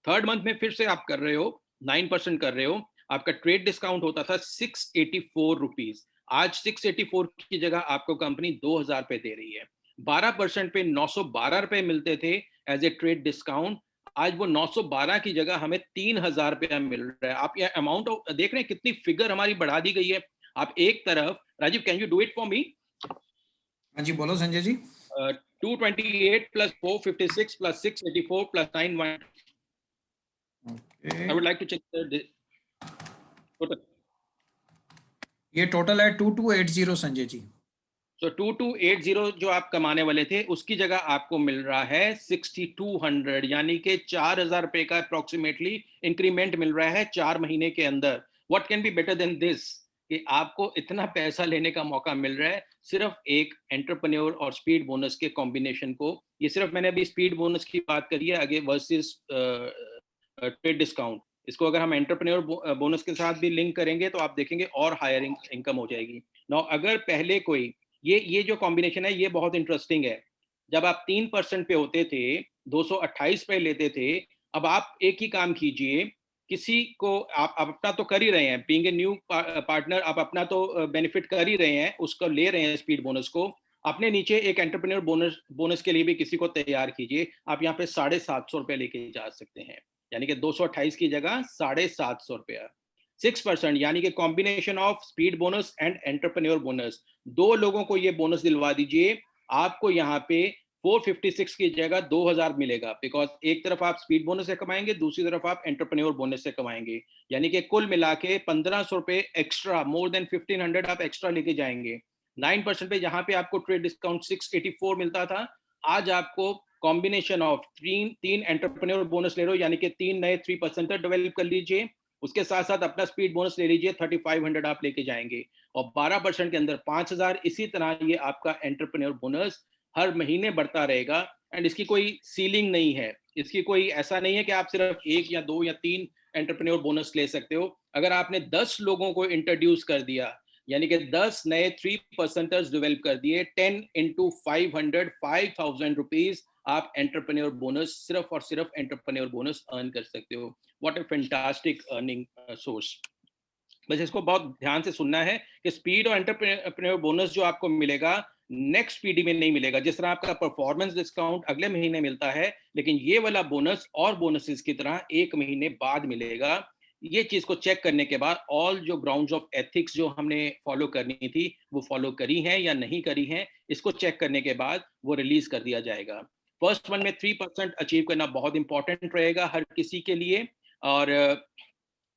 A: थर्ड मंथ में फिर से आप कर रहे हो 9% कर रहे हो, आपका ट्रेड डिस्काउंट होता था ₹684। आज 684 की जगह आपको कंपनी ₹2000 दे रही है। 12% पे ₹912 मिलते थे एज ए ट्रेड डिस्काउंट, आज वो 912 की जगह हमें ₹3000 मिल रहा है। आप ये अमाउंट देख रहे हैं कितनी फिगर हमारी बढ़ा दी गई है। आप एक तरफ, Rajiv can you do it for me?
B: हाँ जी, बोलो Sanjay ji.
A: 228 plus 456 plus 684 plus 91।
B: Okay,
A: I would like to check total.
B: ये टोटल है 2280 संजय जी।
A: सो 2280 जो आप कमाने वाले थे उसकी जगह आपको मिल रहा है 6200, यानी कि ₹4000 का अप्रोक्सीमेटली इंक्रीमेंट मिल रहा है 4 महीने के अंदर। What can be better than this कि आपको इतना पैसा लेने का मौका मिल रहा है सिर्फ एक एंटरप्रेन्योर और स्पीड बोनस के कॉम्बिनेशन को। ये सिर्फ मैंने अभी स्पीड बोनस की बात करी है आगे वर्सेस ट्रेड डिस्काउंट। इसको अगर हम एंटरप्रेन्योर बोनस के साथ भी लिंक करेंगे तो आप देखेंगे और हायर इनकम हो जाएगी। नाउ अगर पहले कोई ये जो कॉम्बिनेशन है ये बहुत इंटरेस्टिंग है। जब आप 3% पे होते थे, 228 पे लेते थे, अब आप एक ही काम कीजिए, किसी को आप अपना तो कर ही रहे हैं, बीइंग ए न्यू पार्टनर आप अपना तो बेनिफिट कर ही रहे हैं, उसको ले रहे हैं स्पीड बोनस को। अपने नीचे एक एंटरप्रेन्योर बोनस के लिए भी किसी को तैयार कीजिए। आप यहाँ पे 750 लेके जा सकते हैं, यानी कि 228 की जगह 750 रुपया। 6% यानी कि combination of speed bonus and entrepreneur bonus, 2 लोगों को ये बोनस दिलवा दीजिए। आपको यहाँ पे 456 की जगह 2000 मिलेगा, बिकॉज एक तरफ आप स्पीड बोनस से कमाएंगे, दूसरी तरफ आप एंटरप्रेन्योर बोनस से कमाएंगे, यानी कि कुल मिला के 1500 रुपए एक्स्ट्रा, मोर देन 1500 आप एक्स्ट्रा लेके जाएंगे। 9% पे जहां पे आपको ट्रेड डिस्काउंट 684 मिलता था, आज आपको कॉम्बिनेशन ऑफ तीन एंटरप्रेन्योर बोनस ले लो, यानी कि 3 नए 3% डेवलप कर लीजिए। उसके साथ साथ अपना स्पीड बोनस ले लीजिए, 3500 आप लेके जाएंगे, और 12% के अंदर 5000। इसी तरह ये आपका एंटरप्रेन्योर बोनस हर महीने बढ़ता रहेगा। एंड इसकी कोई सीलिंग नहीं है, इसकी कोई ऐसा नहीं है कि आप सिर्फ 1 या 2 या 3 एंटरप्रेन्योर बोनस ले सकते हो। अगर आपने 10 लोगों को इंट्रोड्यूस कर दिया, यानी कि 10 नए 3%ers डेवलप कर दिए, 10 इंटू 500, 5000 रुपीज आप एंटरप्रेन्योर बोनस, सिर्फ और सिर्फ एंटरप्रेन्योर बोनस अर्न कर सकते हो। What A fantastic earning source. बस इसको बहुत ध्यान से सुनना है कि स्पीड और एंटरप्रेन्योर बोनस जो आपको मिलेगा, नेक्स्ट पीडी में नहीं मिलेगा। जिस तरह आपका परफॉर्मेंस डिस्काउंट अगले महीने मिलता है, लेकिन ये वाला बोनस और बोनसेस की तरह 1 महीने बाद मिलेगा। ये चीज को चेक करने के बाद ऑल जो ग्राउंड्स ऑफ एथिक्स जो हमने फॉलो करनी थी वो फॉलो करी हैं या नहीं करी हैं, इसको चेक करने के बाद वो रिलीज कर दिया जाएगा। फर्स्ट वन में 3% अचीव करना बहुत इंपॉर्टेंट रहेगा हर किसी के लिए, और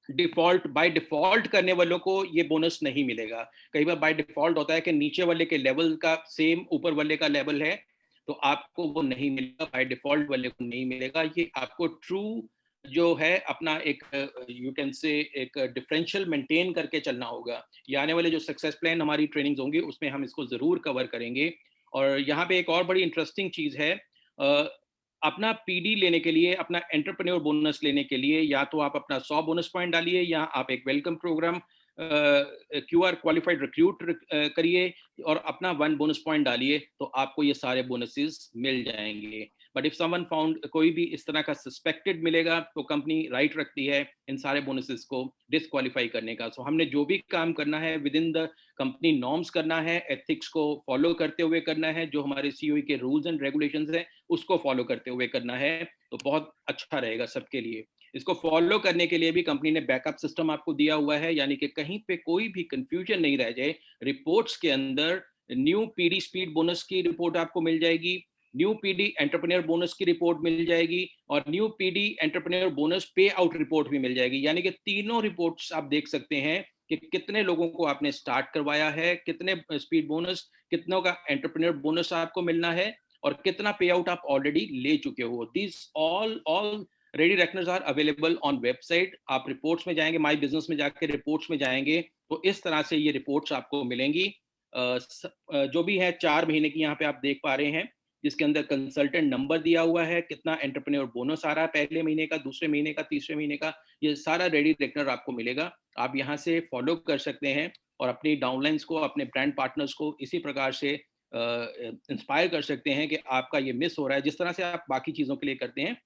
A: डिफॉल्ट बाय डिफॉल्ट करने वालों को ये बोनस नहीं मिलेगा। कई बार बाय डिफॉल्ट होता है कि नीचे वाले के लेवल का सेम ऊपर वाले का लेवल है, तो आपको वो नहीं मिलेगा, बाय डिफॉल्ट वाले को नहीं मिलेगा। ये आपको ट्रू जो है अपना एक यू कैन से एक डिफरेंशियल मेंटेन करके चलना होगा। ये आने वाले जो सक्सेस प्लान हमारी ट्रेनिंग्स होंगी उसमें हम इसको जरूर कवर करेंगे। और यहाँ पे एक और बड़ी इंटरेस्टिंग चीज है, अपना पीडी लेने के लिए, अपना एंटरप्रेन्योर बोनस लेने के लिए, या तो आप अपना 100 बोनस पॉइंट डालिए, या आप एक welcome program QR qualified recruit करिए और अपना 1 बोनस पॉइंट डालिए, तो आपको ये सारे बोनसेस मिल जाएंगे। बट इफ समवन फाउंड, कोई भी इस तरह का सस्पेक्टेड मिलेगा, तो कंपनी राइट रखती है इन सारे बोनसेस को डिस्क्वालीफाई करने का। सो हमने जो भी काम करना है with in the company norms करना है, एथिक्स को फॉलो करते हुए करना है, जो हमारे सीओई के रूल्स एंड रेगुलेशंस हैं उसको फॉलो करते हुए करना है, तो बहुत अच्छा रहेगा सबके लिए। इसको फॉलो करने के लिए भी कंपनी ने बैकअप सिस्टम आपको दिया हुआ है, यानी कि कहीं पे कोई भी कंफ्यूजन नहीं रह जाए। रिपोर्ट्स के अंदर न्यू पीडी स्पीड बोनस की रिपोर्ट आपको मिल जाएगी, न्यू पीडी एंटरप्रेन्योर बोनस की रिपोर्ट मिल जाएगी, और न्यू पीडी एंटरप्रेन्योर बोनस पे आउट रिपोर्ट भी मिल जाएगी। यानी कि तीनों रिपोर्ट्स आप देख सकते हैं कि कितने लोगों को आपने स्टार्ट करवाया है, कितने स्पीड बोनस, कितनों का एंटरप्रेन्योर बोनस आपको मिलना है, और कितना पे आउट आप ऑलरेडी ले चुके हो। This already reckoners are available on website. आप रिपोर्ट्स में जाएंगे, माई बिजनेस में जाके रिपोर्ट्स में जाएंगे, तो इस तरह से ये रिपोर्ट्स आपको मिलेंगी। जो भी है 4 महीने की यहाँ पे आप देख पा रहे हैं, जिसके अंदर कंसल्टेंट नंबर दिया हुआ है, कितना एंटरप्रेन्योर बोनस आ रहा है पहले महीने का, दूसरे महीने का, तीसरे महीने का, ये सारा रेडी रेकनर आपको मिलेगा। आप यहाँ से फॉलो कर सकते हैं और अपनी डाउनलाइंस को, अपने ब्रांड पार्टनर्स को इसी प्रकार से इंस्पायर कर सकते हैं कि आपका ये मिस हो रहा है, जिस तरह से आप बाकी चीज़ों के लिए करते हैं,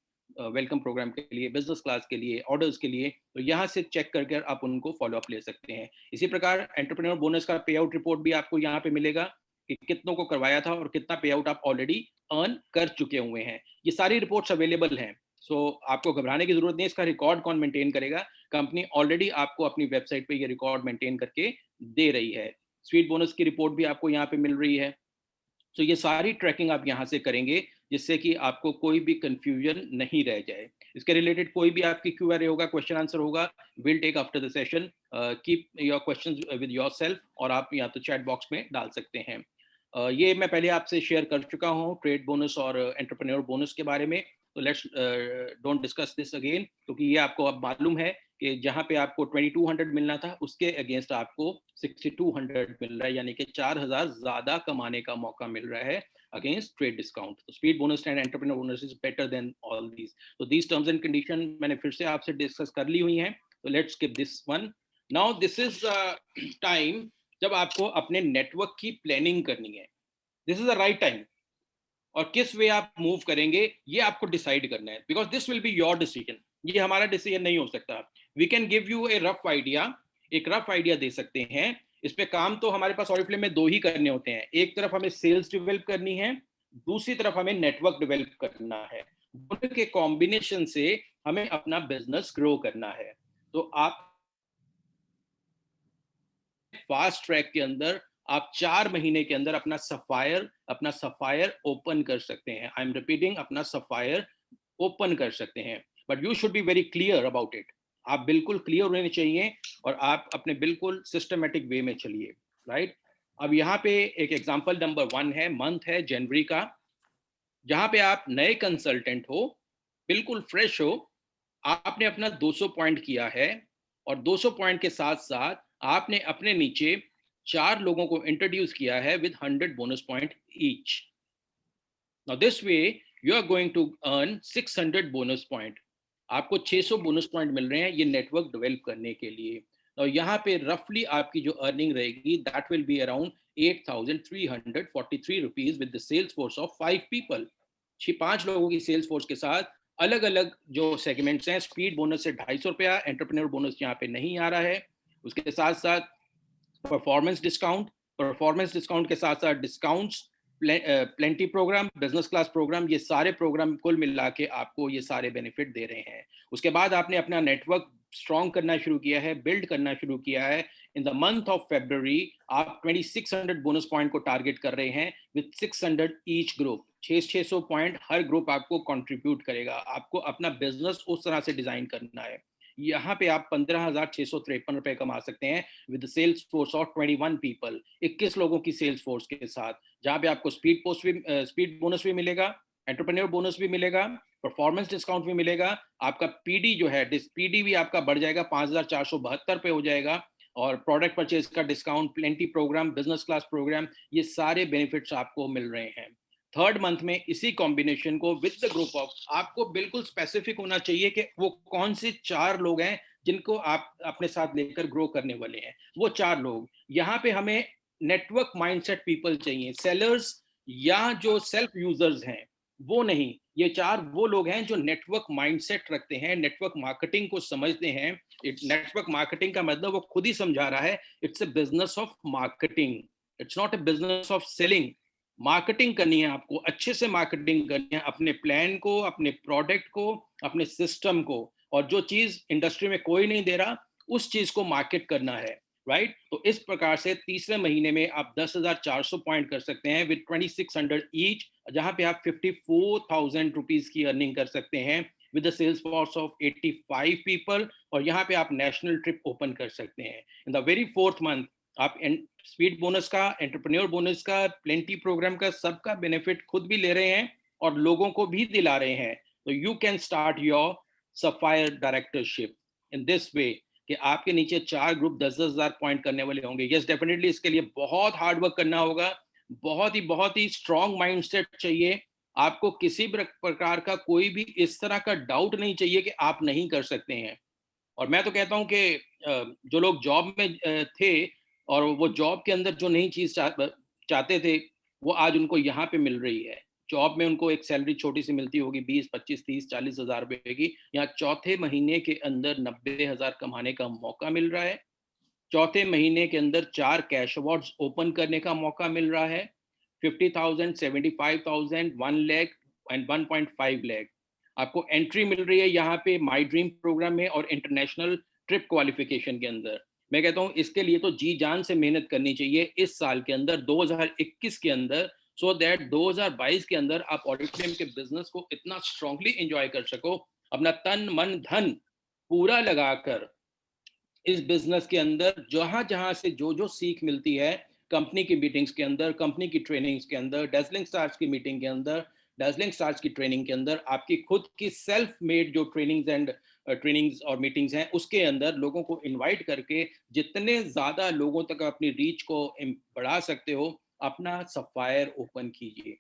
A: वेलकम प्रोग्राम के लिए, बिजनेस क्लास के लिए, ऑर्डर्स के लिए, तो यहाँ से चेक करके आप उनको फॉलो अप ले सकते हैं। इसी प्रकार एंटरप्रेन्योर बोनस का पे आउट रिपोर्ट भी आपको यहाँ पे मिलेगा कि कितनों को करवाया था और कितना पे आउट आप ऑलरेडी अर्न कर चुके हुए हैं। ये सारी रिपोर्ट्स अवेलेबल हैं, सो आपको घबराने की जरूरत नहीं। इसका रिकॉर्ड कौन मेंटेन करेगा? कंपनी ऑलरेडी आपको अपनी वेबसाइट पे ये रिकॉर्ड मेंटेन करके दे रही है। स्वीट बोनस की रिपोर्ट भी आपको यहाँ पे मिल रही है। तो ये सारी ट्रैकिंग आप यहाँ से करेंगे, जिससे कि आपको कोई भी कंफ्यूजन नहीं रह जाए। इसके रिलेटेड कोई भी आपकी क्यूआरए होगा, क्वेश्चन आंसर होगा, will take after the session. Keep your questions with yourself, और आप या तो चैट बॉक्स में डाल सकते हैं। ये मैं पहले आपसे शेयर कर चुका हूँ ट्रेड बोनस और एंटरप्रेन्योर बोनस के बारे में, तो let's don't discuss this again, क्योंकि ये आपको अब मालूम है कि जहाँ पे आपको 2200 मिलना था उसके अगेंस्ट आपको 6200 मिल रहा है, यानी कि 4000 ज्यादा कमाने का मौका मिल रहा है अगेंस्ट ट्रेड डिस्काउंट। तो speed bonus and entrepreneur bonus is better than all these. तो दीज टर्म्स एंड कंडीशन मैंने फिर से आपसे डिस्कस कर ली हुई हैं, तो let's skip this one. Now this is time जब आपको अपने नेटवर्क की प्लानिंग करनी है। This is the right time, और किस वे आप मूव करेंगे ये आपको डिसाइड करना है, because this will be your decision. ये हमारा डिसीजन नहीं हो सकता। We can give you a rough idea, एक रफ आइडिया दे सकते हैं। इस पे काम तो हमारे पास ऑरिफ्लेम में दो ही करने होते हैं, एक तरफ हमें सेल्स डेवलप करनी है, दूसरी तरफ हमें नेटवर्क डेवलप करना है। दोनों के कॉम्बिनेशन से हमें अपना बिजनेस ग्रो करना है। तो आप फास्ट ट्रैक के अंदर आप 4 महीने के अंदर अपना सफायर ओपन कर सकते हैं। आई एम रिपीटिंग, अपना सफायर ओपन कर सकते हैं, but you should be very clear about it. आप बिल्कुल क्लियर होने चाहिए और आप अपने बिल्कुल सिस्टमेटिक वे में चलिए, राइट। अब यहाँ पे एक एग्जांपल नंबर 1 है, मंथ है जनवरी का, जहाँ पे आप नए कंसल्टेंट हो, बिल्कुल फ्रेश हो, आपने अपना 200 पॉइंट किया है और 200 पॉइंट के साथ साथ आपने अपने नीचे 4 लोगों को इंट्रोड्यूस किया है with 100 bonus point each. Now this way you are going to earn 600 bonus point. आपको 600 बोनस पॉइंट मिल रहे हैं ये नेटवर्क डेवलप करने के लिए। और यहाँ पे रफली आपकी जो अर्निंग रहेगी that will be around 8,343 rupees with the sales force of 5 people. 5 लोगों की सेल्स फोर्स के साथ अलग अलग जो सेगमेंट्स हैं, स्पीड बोनस से 250 रुपया, एंटरप्रेन्योर बोनस यहाँ पे नहीं आ रहा है। उसके साथ साथ परफॉर्मेंस डिस्काउंट के साथ साथ discounts, plenty program, business class program, ये सारे प्रोग्राम कुल मिला के आपको ये सारे बेनिफिट दे रहे हैं। उसके बाद आपने अपना नेटवर्क स्ट्रॉन्ग करना शुरू किया है, बिल्ड करना शुरू किया है। In the month of February आप 2600 बोनस पॉइंट को टारगेट कर रहे हैं with 600 each group. 600 point her group आपको कंट्रीब्यूट करेगा। आपको अपना बिजनेस उस तरह से डिजाइन करना है। यहाँ पे आप 15,653 रुपए कमा सकते हैं with sales force of 21 people, 21 लोगों की सेल्स फोर्स के साथ, जहाँ पे आपको स्पीड बोनस भी मिलेगा, एंटरप्रेन्योर बोनस भी मिलेगा, परफॉर्मेंस डिस्काउंट भी मिलेगा। आपका पीडी जो है, पीडी भी आपका बढ़ जाएगा, 5,472 पे हो जाएगा। और प्रोडक्ट परचेज का discount, plenty program, business class program, ये सारे बेनिफिट्स आपको मिल रहे हैं। थर्ड मंथ में इसी कॉम्बिनेशन को विद द ग्रुप ऑफ, आपको बिल्कुल स्पेसिफिक होना चाहिए कि वो कौन से 4 लोग हैं जिनको आप अपने साथ लेकर ग्रो करने वाले हैं। वो 4 लोग, यहाँ पे हमें नेटवर्क माइंडसेट पीपल चाहिए, सेलर्स या जो सेल्फ यूजर्स हैं वो नहीं। ये 4 वो लोग हैं जो नेटवर्क माइंडसेट रखते हैं, नेटवर्क मार्केटिंग को समझते हैं। नेटवर्क मार्केटिंग का मतलब वो खुद ही समझा रहा है, it's a business of marketing, it's not a business of selling. Marketing करनी है, आपको अच्छे से मार्केटिंग करनी है अपने प्लान को, अपने प्रोडक्ट को, अपने सिस्टम को, और जो चीज इंडस्ट्री में कोई नहीं दे रहा उस चीज को मार्केट करना है, राइट। तो इस प्रकार से तीसरे महीने में आप 10,400 पॉइंट कर सकते हैं विद 2600 ईच, जहां पे आप 54,000 रुपीज की अर्निंग कर सकते हैं with the sales force of 85 people. और यहाँ पे आप नेशनल ट्रिप ओपन कर सकते हैं। In the very fourth month आप स्पीड बोनस का, एंटरप्रेन्योर बोनस का, प्लेंटी प्रोग्राम का, सबका बेनिफिट खुद भी ले रहे हैं और लोगों को भी दिला रहे हैं। तो you can start your sapphire directorship in this way कि आपके नीचे 4 ग्रुप 10,000 पॉइंट करने वाले होंगे। यस, डेफिनेटली इसके लिए बहुत हार्ड वर्क करना होगा, बहुत ही स्ट्रॉन्ग माइंडसेट चाहिए। आपको किसी प्रकार का कोई भी इस तरह का डाउट नहीं चाहिए कि आप नहीं कर सकते हैं। और मैं तो कहता हूं कि जो लोग जॉब में थे और वो जॉब के अंदर जो नई चीज चाहते थे वो आज उनको यहाँ पे मिल रही है। जॉब में उनको एक सैलरी छोटी सी मिलती होगी, 20, 25, 30, 40 हजार रुपए की, यहाँ चौथे महीने के अंदर 90,000 कमाने का मौका मिल रहा है। चौथे महीने के अंदर 4 कैश अवार्ड्स ओपन करने का मौका मिल रहा है, 50,000, 75,000, 1 लाख एंड 1.5 लाख। आपको एंट्री मिल रही है यहाँ पे माई ड्रीम प्रोग्राम में और इंटरनेशनल ट्रिप क्वालिफिकेशन के अंदर। मैं कहता हूँ इसके लिए तो जी जान से मेहनत करनी चाहिए इस साल के अंदर, 2021 के अंदर, सो दैट 2022 के अंदर आप ऑडिटोरियम के बिजनेस को इतना स्ट्रांगली एंजॉय कर सको, अपना तन मन धन पूरा लगाकर इस बिजनेस के अंदर, जहां जहां से जो जो सीख मिलती है, कंपनी की मीटिंग्स के अंदर, कंपनी की ट्रेनिंग्स के अंदर, डेजलिंग स्टार्स की मीटिंग के अंदर, डेजलिंग स्टार्स की ट्रेनिंग के अंदर, आपकी खुद की सेल्फ मेड जो ट्रेनिंग्स और मीटिंग्स हैं उसके अंदर लोगों को इनवाइट करके जितने ज्यादा लोगों तक अपनी रीच को बढ़ा सकते हो, अपना सफायर ओपन कीजिए।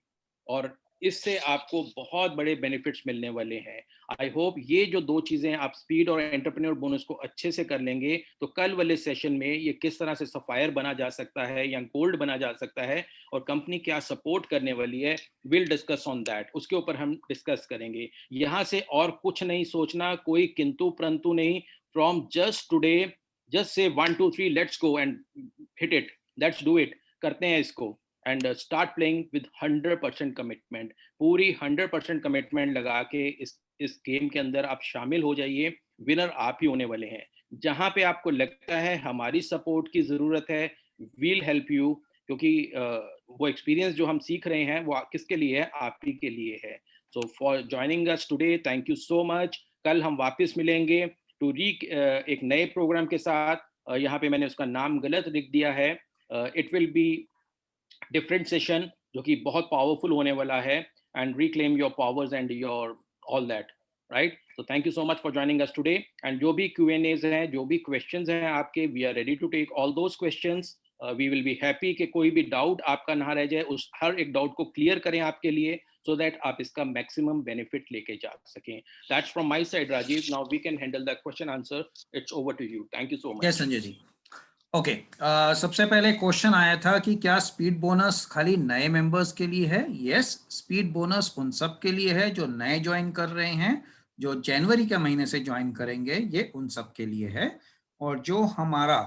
A: और इससे आपको बहुत बड़े बेनिफिट्स मिलने वाले हैं। आई होप ये जो 2 चीज़ें आप स्पीड और एंटरप्रेन्योर बोनस को अच्छे से कर लेंगे, तो कल वाले सेशन में ये किस तरह से सफ़ायर बना जा सकता है या गोल्ड बना जा सकता है और कंपनी क्या सपोर्ट करने वाली है, विल डिस्कस ऑन दैट। उसके ऊपर हम डिस्कस करेंगे। यहाँ से और कुछ नहीं सोचना, कोई किंतु परंतु नहीं। From just today, just say 1 2 3 let's go and hit it, let's do it, करते हैं इसको and start playing with 100% commitment. पूरी 100% कमिटमेंट लगा के इस गेम के अंदर आप शामिल हो जाइए। विनर आप ही होने वाले हैं। जहां पे आपको लगता है हमारी सपोर्ट की जरूरत है, वील हेल्प यू, क्योंकि वो एक्सपीरियंस जो हम सीख रहे हैं वो किसके लिए है, आप ही के लिए है। So for joining us today, thank you so much. कल हम वापस मिलेंगे टू एक नए प्रोग्राम के साथ। यहाँ पे मैंने उसका नाम गलत लिख दिया है। It will be different session जो कि बहुत पावरफुल होने वाला है, and reclaim your powers and your all that, right. तो thank you so much for joining us today. And जो भी Q&As हैं, जो भी क्वेश्चंस हैं आपके, we are ready to take all those questions. We will be happy कि कोई भी डाउट आपका ना रह जाए, उस हर एक डाउट को क्लियर करें आपके लिए, so that आप इसका मैक्सिमम बेनिफिट लेके जा सकें। That's from my side, Rajiv. Now we can handle the question answer. It's over to you. Thank you so much.
B: Yes Sanjay ji. Okay, सबसे पहले क्वेश्चन आया था कि क्या स्पीड बोनस खाली नए मेंबर्स के लिए है? यस, स्पीड बोनस उन सब के लिए है जो नए ज्वाइन कर रहे हैं, जो जनवरी के महीने से ज्वाइन करेंगे, ये उन सब के लिए है। और जो हमारा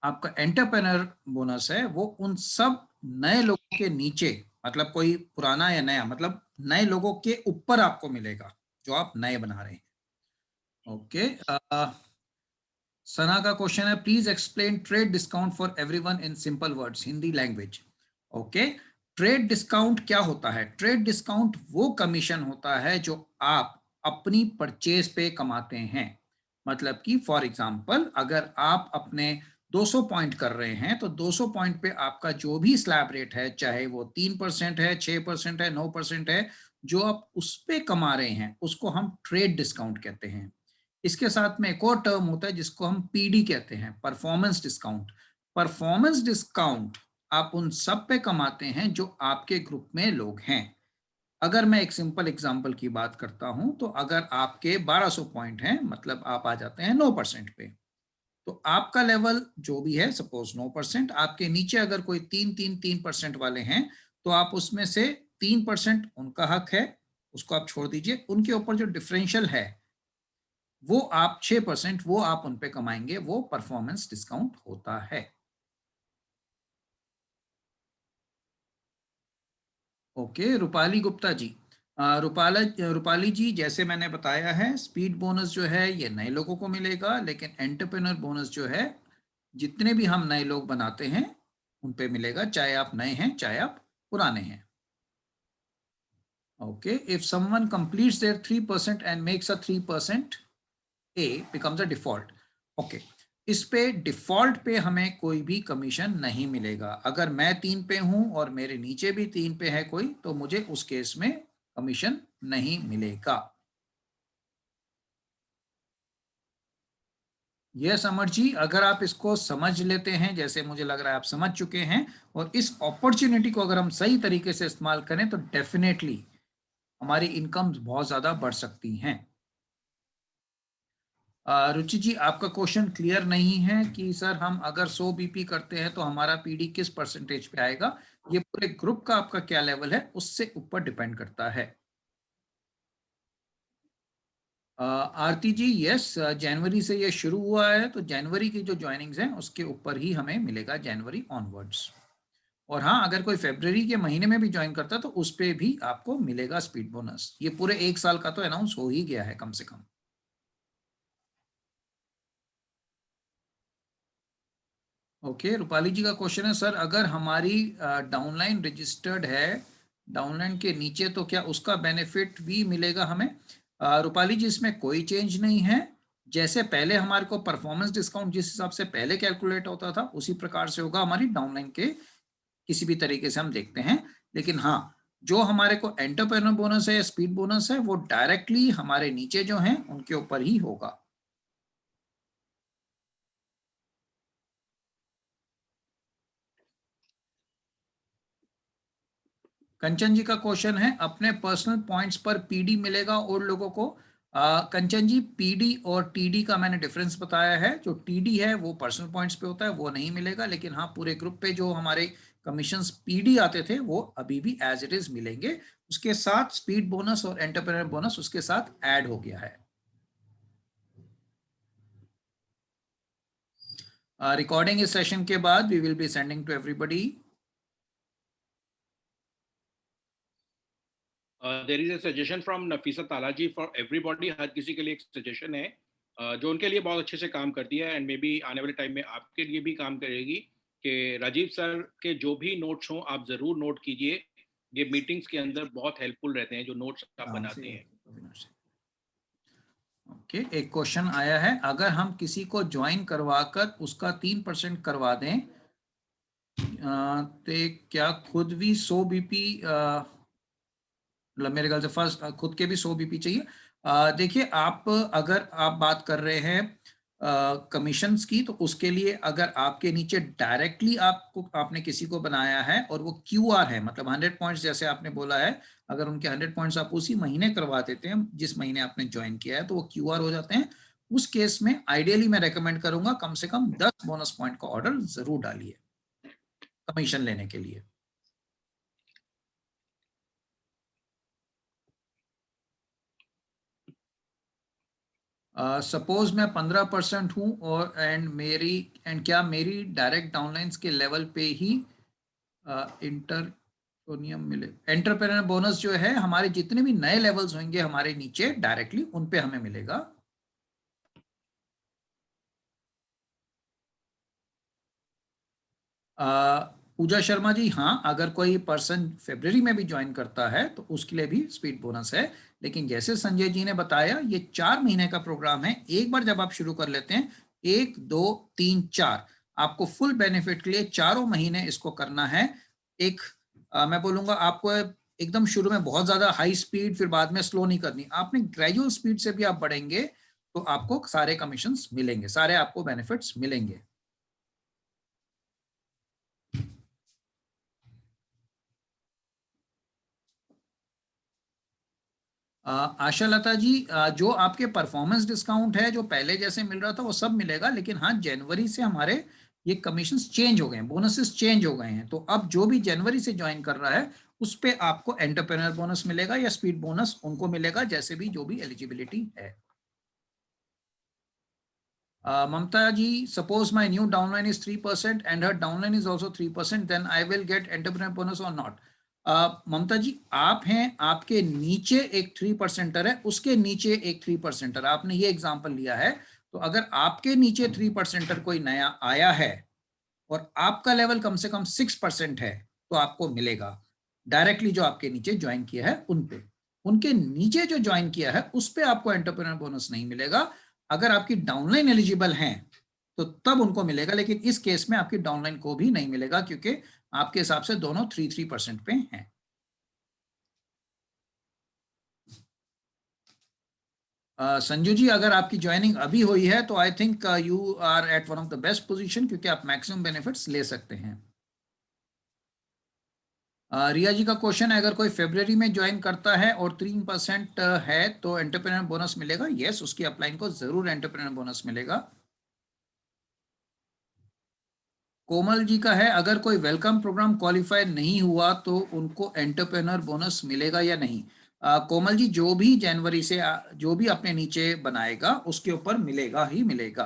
B: आपका एंटरप्रेन्योर बोनस है वो उन सब नए लोगों के नीचे, मतलब कोई पुराना या नया, मतलब नए लोगों के ऊपर आपको मिलेगा जो आप नए बना रहे हैं। ओके, सना का क्वेश्चन है, please explain trade discount for everyone in simple words, Hindi language. Okay, trade discount क्या होता है? ट्रेड डिस्काउंट वो कमीशन होता है जो आप अपनी परचेज पे कमाते हैं। मतलब कि फॉर एग्जांपल, अगर आप अपने 200 पॉइंट कर रहे हैं तो 200 पॉइंट पे आपका जो भी स्लैब रेट है, चाहे वो 3% है, 6% है, 9% है, जो आप उस पे कमा रहे हैं उसको हम ट्रेड डिस्काउंट कहते हैं। इसके साथ में एक और टर्म होता है जिसको हम पीडी कहते हैं, परफॉर्मेंस डिस्काउंट। परफॉर्मेंस डिस्काउंट आप उन सब पे कमाते हैं जो आपके ग्रुप में लोग हैं। अगर मैं एक सिंपल एग्जांपल की बात करता हूं, तो अगर आपके 1200 पॉइंट हैं, मतलब आप आ जाते हैं 9% पे, तो आपका लेवल जो भी है, सपोज 9%, आपके नीचे अगर कोई 3% वाले हैं, तो आप उसमें से 3% उनका हक है, उसको आप छोड़ दीजिए। उनके ऊपर जो डिफरेंशियल है वो आप 6% वो आप उन पे कमाएंगे, वो परफॉर्मेंस डिस्काउंट होता है। ओके, रूपाली गुप्ता जी, रूपाली जी, जैसे मैंने बताया है, स्पीड बोनस जो है ये नए लोगों को मिलेगा, लेकिन एंटरप्रेन्योर बोनस जो है जितने भी हम नए लोग बनाते हैं उन पे मिलेगा, चाहे आप नए हैं चाहे आप पुराने हैं। Okay, if someone completes their 3% and makes a 3%, A becomes a default. Okay, इस पे डिफॉल्ट पे हमें कोई भी कमीशन नहीं मिलेगा। अगर मैं 3 पे हूं और मेरे नीचे भी 3 पे है कोई, तो मुझे उस केस में कमीशन नहीं मिलेगा। यस अमर जी, अगर आप इसको समझ लेते हैं, जैसे मुझे लग रहा है आप समझ चुके हैं, और इस अपॉर्चुनिटी को अगर हम सही तरीके से इस्तेमाल करें, तो डेफिनेटली हमारी इनकम बहुत ज्यादा बढ़ सकती हैं। रुचि जी, आपका क्वेश्चन क्लियर नहीं है कि सर हम अगर 100 बीपी करते हैं तो हमारा पीडी किस परसेंटेज पे आएगा। ये पूरे ग्रुप का आपका क्या लेवल है उससे ऊपर डिपेंड करता है। आरती जी, यस, जनवरी से ये शुरू हुआ है, तो जनवरी की जो ज्वाइनिंग्स हैं उसके ऊपर ही हमें मिलेगा, जनवरी ऑनवर्ड्स। और हाँ, अगर कोई फरवरी के महीने में भी ज्वाइन करता है तो उस पे भी आपको मिलेगा स्पीड बोनस। ये पूरे 1 साल का तो अनाउंस हो ही गया है कम से कम। ओके, रूपाली जी का क्वेश्चन है, सर अगर हमारी डाउनलाइन रजिस्टर्ड है, डाउनलाइन के नीचे, तो क्या उसका बेनिफिट भी मिलेगा हमें? रूपाली जी, इसमें कोई चेंज नहीं है। जैसे पहले हमारे को परफॉर्मेंस डिस्काउंट जिस हिसाब से पहले कैलकुलेट होता था, उसी प्रकार से होगा हमारी डाउनलाइन के, किसी भी तरीके से हम देखते हैं। लेकिन हाँ, जो हमारे को एंटरप्रेन्योर बोनस है या स्पीड बोनस है, वो डायरेक्टली हमारे नीचे जो है उनके ऊपर ही होगा। कंचन जी का क्वेश्चन है, अपने पर्सनल पॉइंट्स पर पीडी मिलेगा और लोगों को? कंचन जी, पीडी और टीडी का मैंने डिफरेंस बताया है। जो टीडी है वो पर्सनल पॉइंट्स पे होता है, वो नहीं मिलेगा, लेकिन हाँ पूरे ग्रुप पे जो हमारे कमीशंस पीडी आते थे वो अभी भी एज इट इज मिलेंगे। उसके साथ स्पीड बोनस और एंटरप्रेन्योर बोनस उसके साथ ऐड हो गया है। रिकॉर्डिंग इस सेशन के बाद we will be sending to everybody.
A: There is a suggestion from Nafisa Talaji for everybody. हर किसी के लिए एक सजेशन है जो उनके लिए बहुत अच्छे से काम करती है, एंड मे बी आने वाले टाइम में आपके लिए भी काम करेगी, कि राजीव सर के जो भी नोट्स हों आप ज़रूर नोट कीजिए। ये मीटिंग्स के अंदर बहुत हेल्पफुल रहते हैं जो नोट्स आप बनाते हैं।
B: ओके, एक क्वेश्चन आया है, अगर हम किसी को ज्वाइन करवाकर उसका 3% करवा दें तो क्या खुद भी 100 बीपी, मतलब मेरे ख्याल से फर्स्ट खुद के भी 100 बीपी चाहिए। देखिए, आप अगर आप बात कर रहे हैं कमीशंस की, तो उसके लिए अगर आपके नीचे डायरेक्टली आपने किसी को बनाया है और वो क्यूआर है, मतलब 100 पॉइंट्स जैसे आपने बोला है, अगर उनके 100 पॉइंट्स आप उसी महीने करवा देते हैं जिस महीने आपने ज्वाइन किया है, तो वो क्यूआर हो जाते हैं। उस केस में आइडियली मैं रेकमेंड करूंगा कम से कम 10 बोनस पॉइंट का ऑर्डर जरूर डालिए कमीशन लेने के लिए। सपोज मैं 15% हूँ और क्या मेरी डायरेक्ट डाउनलाइंस के लेवल पे ही एंटरप्रेन्योर बोनस जो है, हमारे जितने भी नए लेवल्स होंगे हमारे नीचे डायरेक्टली उन पे हमें मिलेगा। पूजा शर्मा जी, हाँ, अगर कोई पर्सन फरवरी में भी ज्वाइन करता है तो उसके लिए भी स्पीड बोनस है, लेकिन जैसे संजय जी ने बताया ये 4 महीने का प्रोग्राम है। एक बार जब आप शुरू कर लेते हैं 1 2 3 4, आपको फुल बेनिफिट के लिए चारों महीने इसको करना है। मैं बोलूंगा आपको एकदम शुरू में बहुत ज्यादा हाई स्पीड फिर बाद में स्लो नहीं करनी, आपने ग्रेजुअल स्पीड से भी आप बढ़ेंगे तो आपको सारे कमीशंस मिलेंगे, सारे आपको बेनिफिट्स मिलेंगे। आशा लता जी, जो आपके परफॉर्मेंस डिस्काउंट है जो पहले जैसे मिल रहा था वो सब मिलेगा, लेकिन हाँ जनवरी से हमारे ये कमीशंस चेंज हो गए हैं, बोनसेस चेंज हो गए हैं, तो अब जो भी जनवरी से ज्वाइन कर रहा है उस पे आपको एंटरप्रेन्योर बोनस मिलेगा या स्पीड बोनस उनको मिलेगा, जैसे भी जो भी एलिजिबिलिटी है। Mamata ji, suppose my new downline is 3% and her downline is also 3%, then I will get entrepreneur bonus or not? Mamata ji, आप हैं, आपके नीचे एक 3%er है, उसके नीचे एक 3%er, आपने ये एग्जांपल लिया है, तो अगर आपके नीचे 3%er कोई नया आया है और आपका लेवल कम से कम 6% है तो आपको मिलेगा डायरेक्टली, जो आपके नीचे ज्वाइन किया है उन पे। उनके नीचे जो ज्वाइन किया है उस पे आपको एंटरप्रेन्योर बोनस नहीं मिलेगा। अगर आपकी डाउनलाइन एलिजिबल हैं तो तब उनको मिलेगा, लेकिन इस केस में आपकी डाउनलाइन को भी नहीं मिलेगा क्योंकि आपके हिसाब से दोनों 3% पे हैं। संजू जी, अगर आपकी ज्वाइनिंग अभी हुई है तो I think you are at one of the best position, क्योंकि आप मैक्सिमम बेनिफिट्स ले सकते हैं। रिया जी का क्वेश्चन है, अगर कोई फरवरी में ज्वाइन करता है और 3% है तो एंटरप्रेन्योर बोनस मिलेगा? यस, उसकी अपलाइन को जरूर एंटरप्रेन्योर बोनस मिलेगा। कोमल जी का है, अगर कोई वेलकम प्रोग्राम क्वालिफाई नहीं हुआ तो उनको एंटरप्रेन्योर बोनस मिलेगा या नहीं? कोमल जी, जो भी जनवरी से जो भी अपने नीचे बनाएगा उसके ऊपर मिलेगा ही मिलेगा।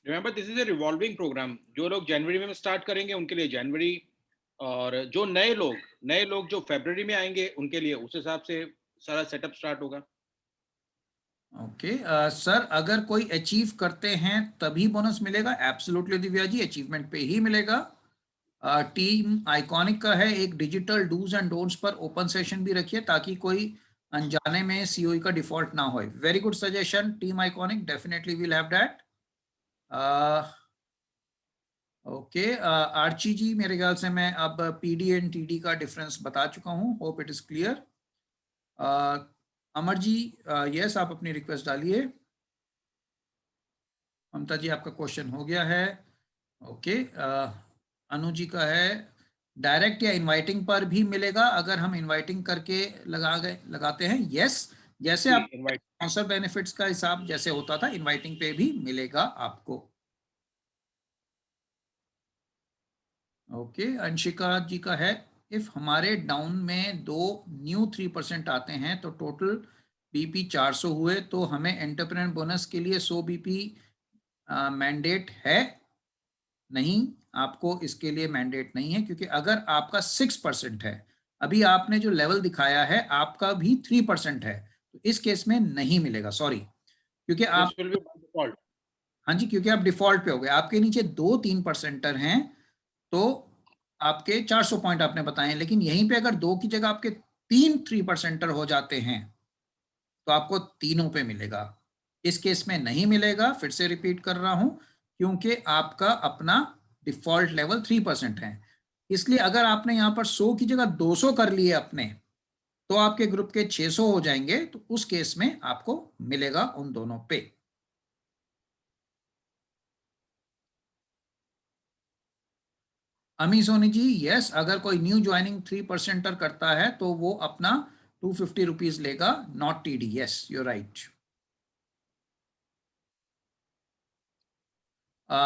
A: Remember this is a revolving program, जो लोग जनवरी में स्टार्ट करेंगे उनके लिए जनवरी, और जो नए लोग जो फरवरी में आएंगे उनके लिए उस हिसाब से सारा सेटअप स्टार्ट होगा।
B: ओके सर, अगर कोई अचीव करते हैं तभी बोनस मिलेगा? एब्सोल्युटली दिव्या जी, अचीवमेंट पे ही मिलेगा। टीम आइकॉनिक का है, एक डिजिटल डूज एंड डोंट्स पर ओपन सेशन भी रखिए ताकि कोई अनजाने में सीओई का डिफॉल्ट ना हो। Very good suggestion team iconic, definitely will have that. Okay Archi ji, मेरे ख्याल से मैं अब पीडी एंड टीडी का डिफरेंस बता चुका हूँ, hope it is clear. Amar ji, yes, आप अपनी रिक्वेस्ट डालिए। ममता जी, आपका क्वेश्चन हो गया है। ओके अनु जी का है डायरेक्ट या इनवाइटिंग पर भी मिलेगा अगर हम इनवाइटिंग करके लगाते हैं। यस, जैसे आप
A: इनवाइट
B: स्पॉन्सर बेनिफिट्स का हिसाब जैसे होता था, इनवाइटिंग पे भी मिलेगा आपको। ओके, अंशिका जी का है इफ हमारे डाउन में 2 न्यू 3% आते हैं तो टोटल बीपी 400 हुए, तो हमें एंटरप्रेन्योर बोनस के लिए 100 बीपी मैंडेट है? नहीं, आपको इसके लिए मैंडेट नहीं है, क्योंकि अगर आपका 6% है, अभी आपने जो लेवल दिखाया है आपका भी 3% है, तो इस केस में नहीं मिलेगा, सॉरी, क्योंकि आप,
A: this will B by default.
B: हाँ जी, क्योंकि आप डिफॉल्ट पे हो गए, आपके नीचे 2-3% हैं, तो आपके 400 पॉइंट आपने बताए हैं, लेकिन यहीं पे अगर 2 की जगह आपके 3% हो जाते हैं तो आपको तीनों पे मिलेगा। इस केस में नहीं मिलेगा, फिर से रिपीट कर रहा हूं, क्योंकि आपका अपना डिफॉल्ट लेवल 3% है। इसलिए अगर आपने यहां पर 100 की जगह 200 कर लिए अपने, तो आपके ग्रुप के 600 हो जाएंगे, तो उस केस में आपको मिलेगा उन दोनों पे। अमी सोनी जी, यस, अगर कोई न्यू ज्वाइनिंग 3%er करता है तो वो अपना 250 रुपीज लेगा, not TD. Yes, you right.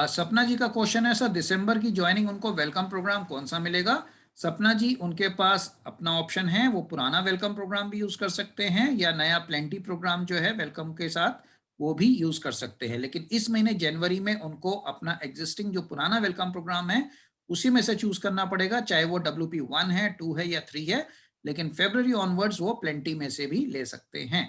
B: सपना जी का क्वेश्चन है, सर दिसंबर की ज्वाइनिंग उनको वेलकम प्रोग्राम कौन सा मिलेगा? सपना जी, उनके पास अपना ऑप्शन है, वो पुराना वेलकम प्रोग्राम भी यूज कर सकते हैं या नया प्लेंटी प्रोग्राम जो है वेलकम के साथ वो भी यूज कर सकते हैं। लेकिन इस महीने जनवरी में उनको अपना एग्जिस्टिंग जो पुराना वेलकम प्रोग्राम है उसी में से चूज करना पड़ेगा, चाहे वो WP1 है, 2 है या 3 है। लेकिन फेब्रुवरी ऑनवर्ड्स वो प्लेंटी में से भी ले सकते हैं।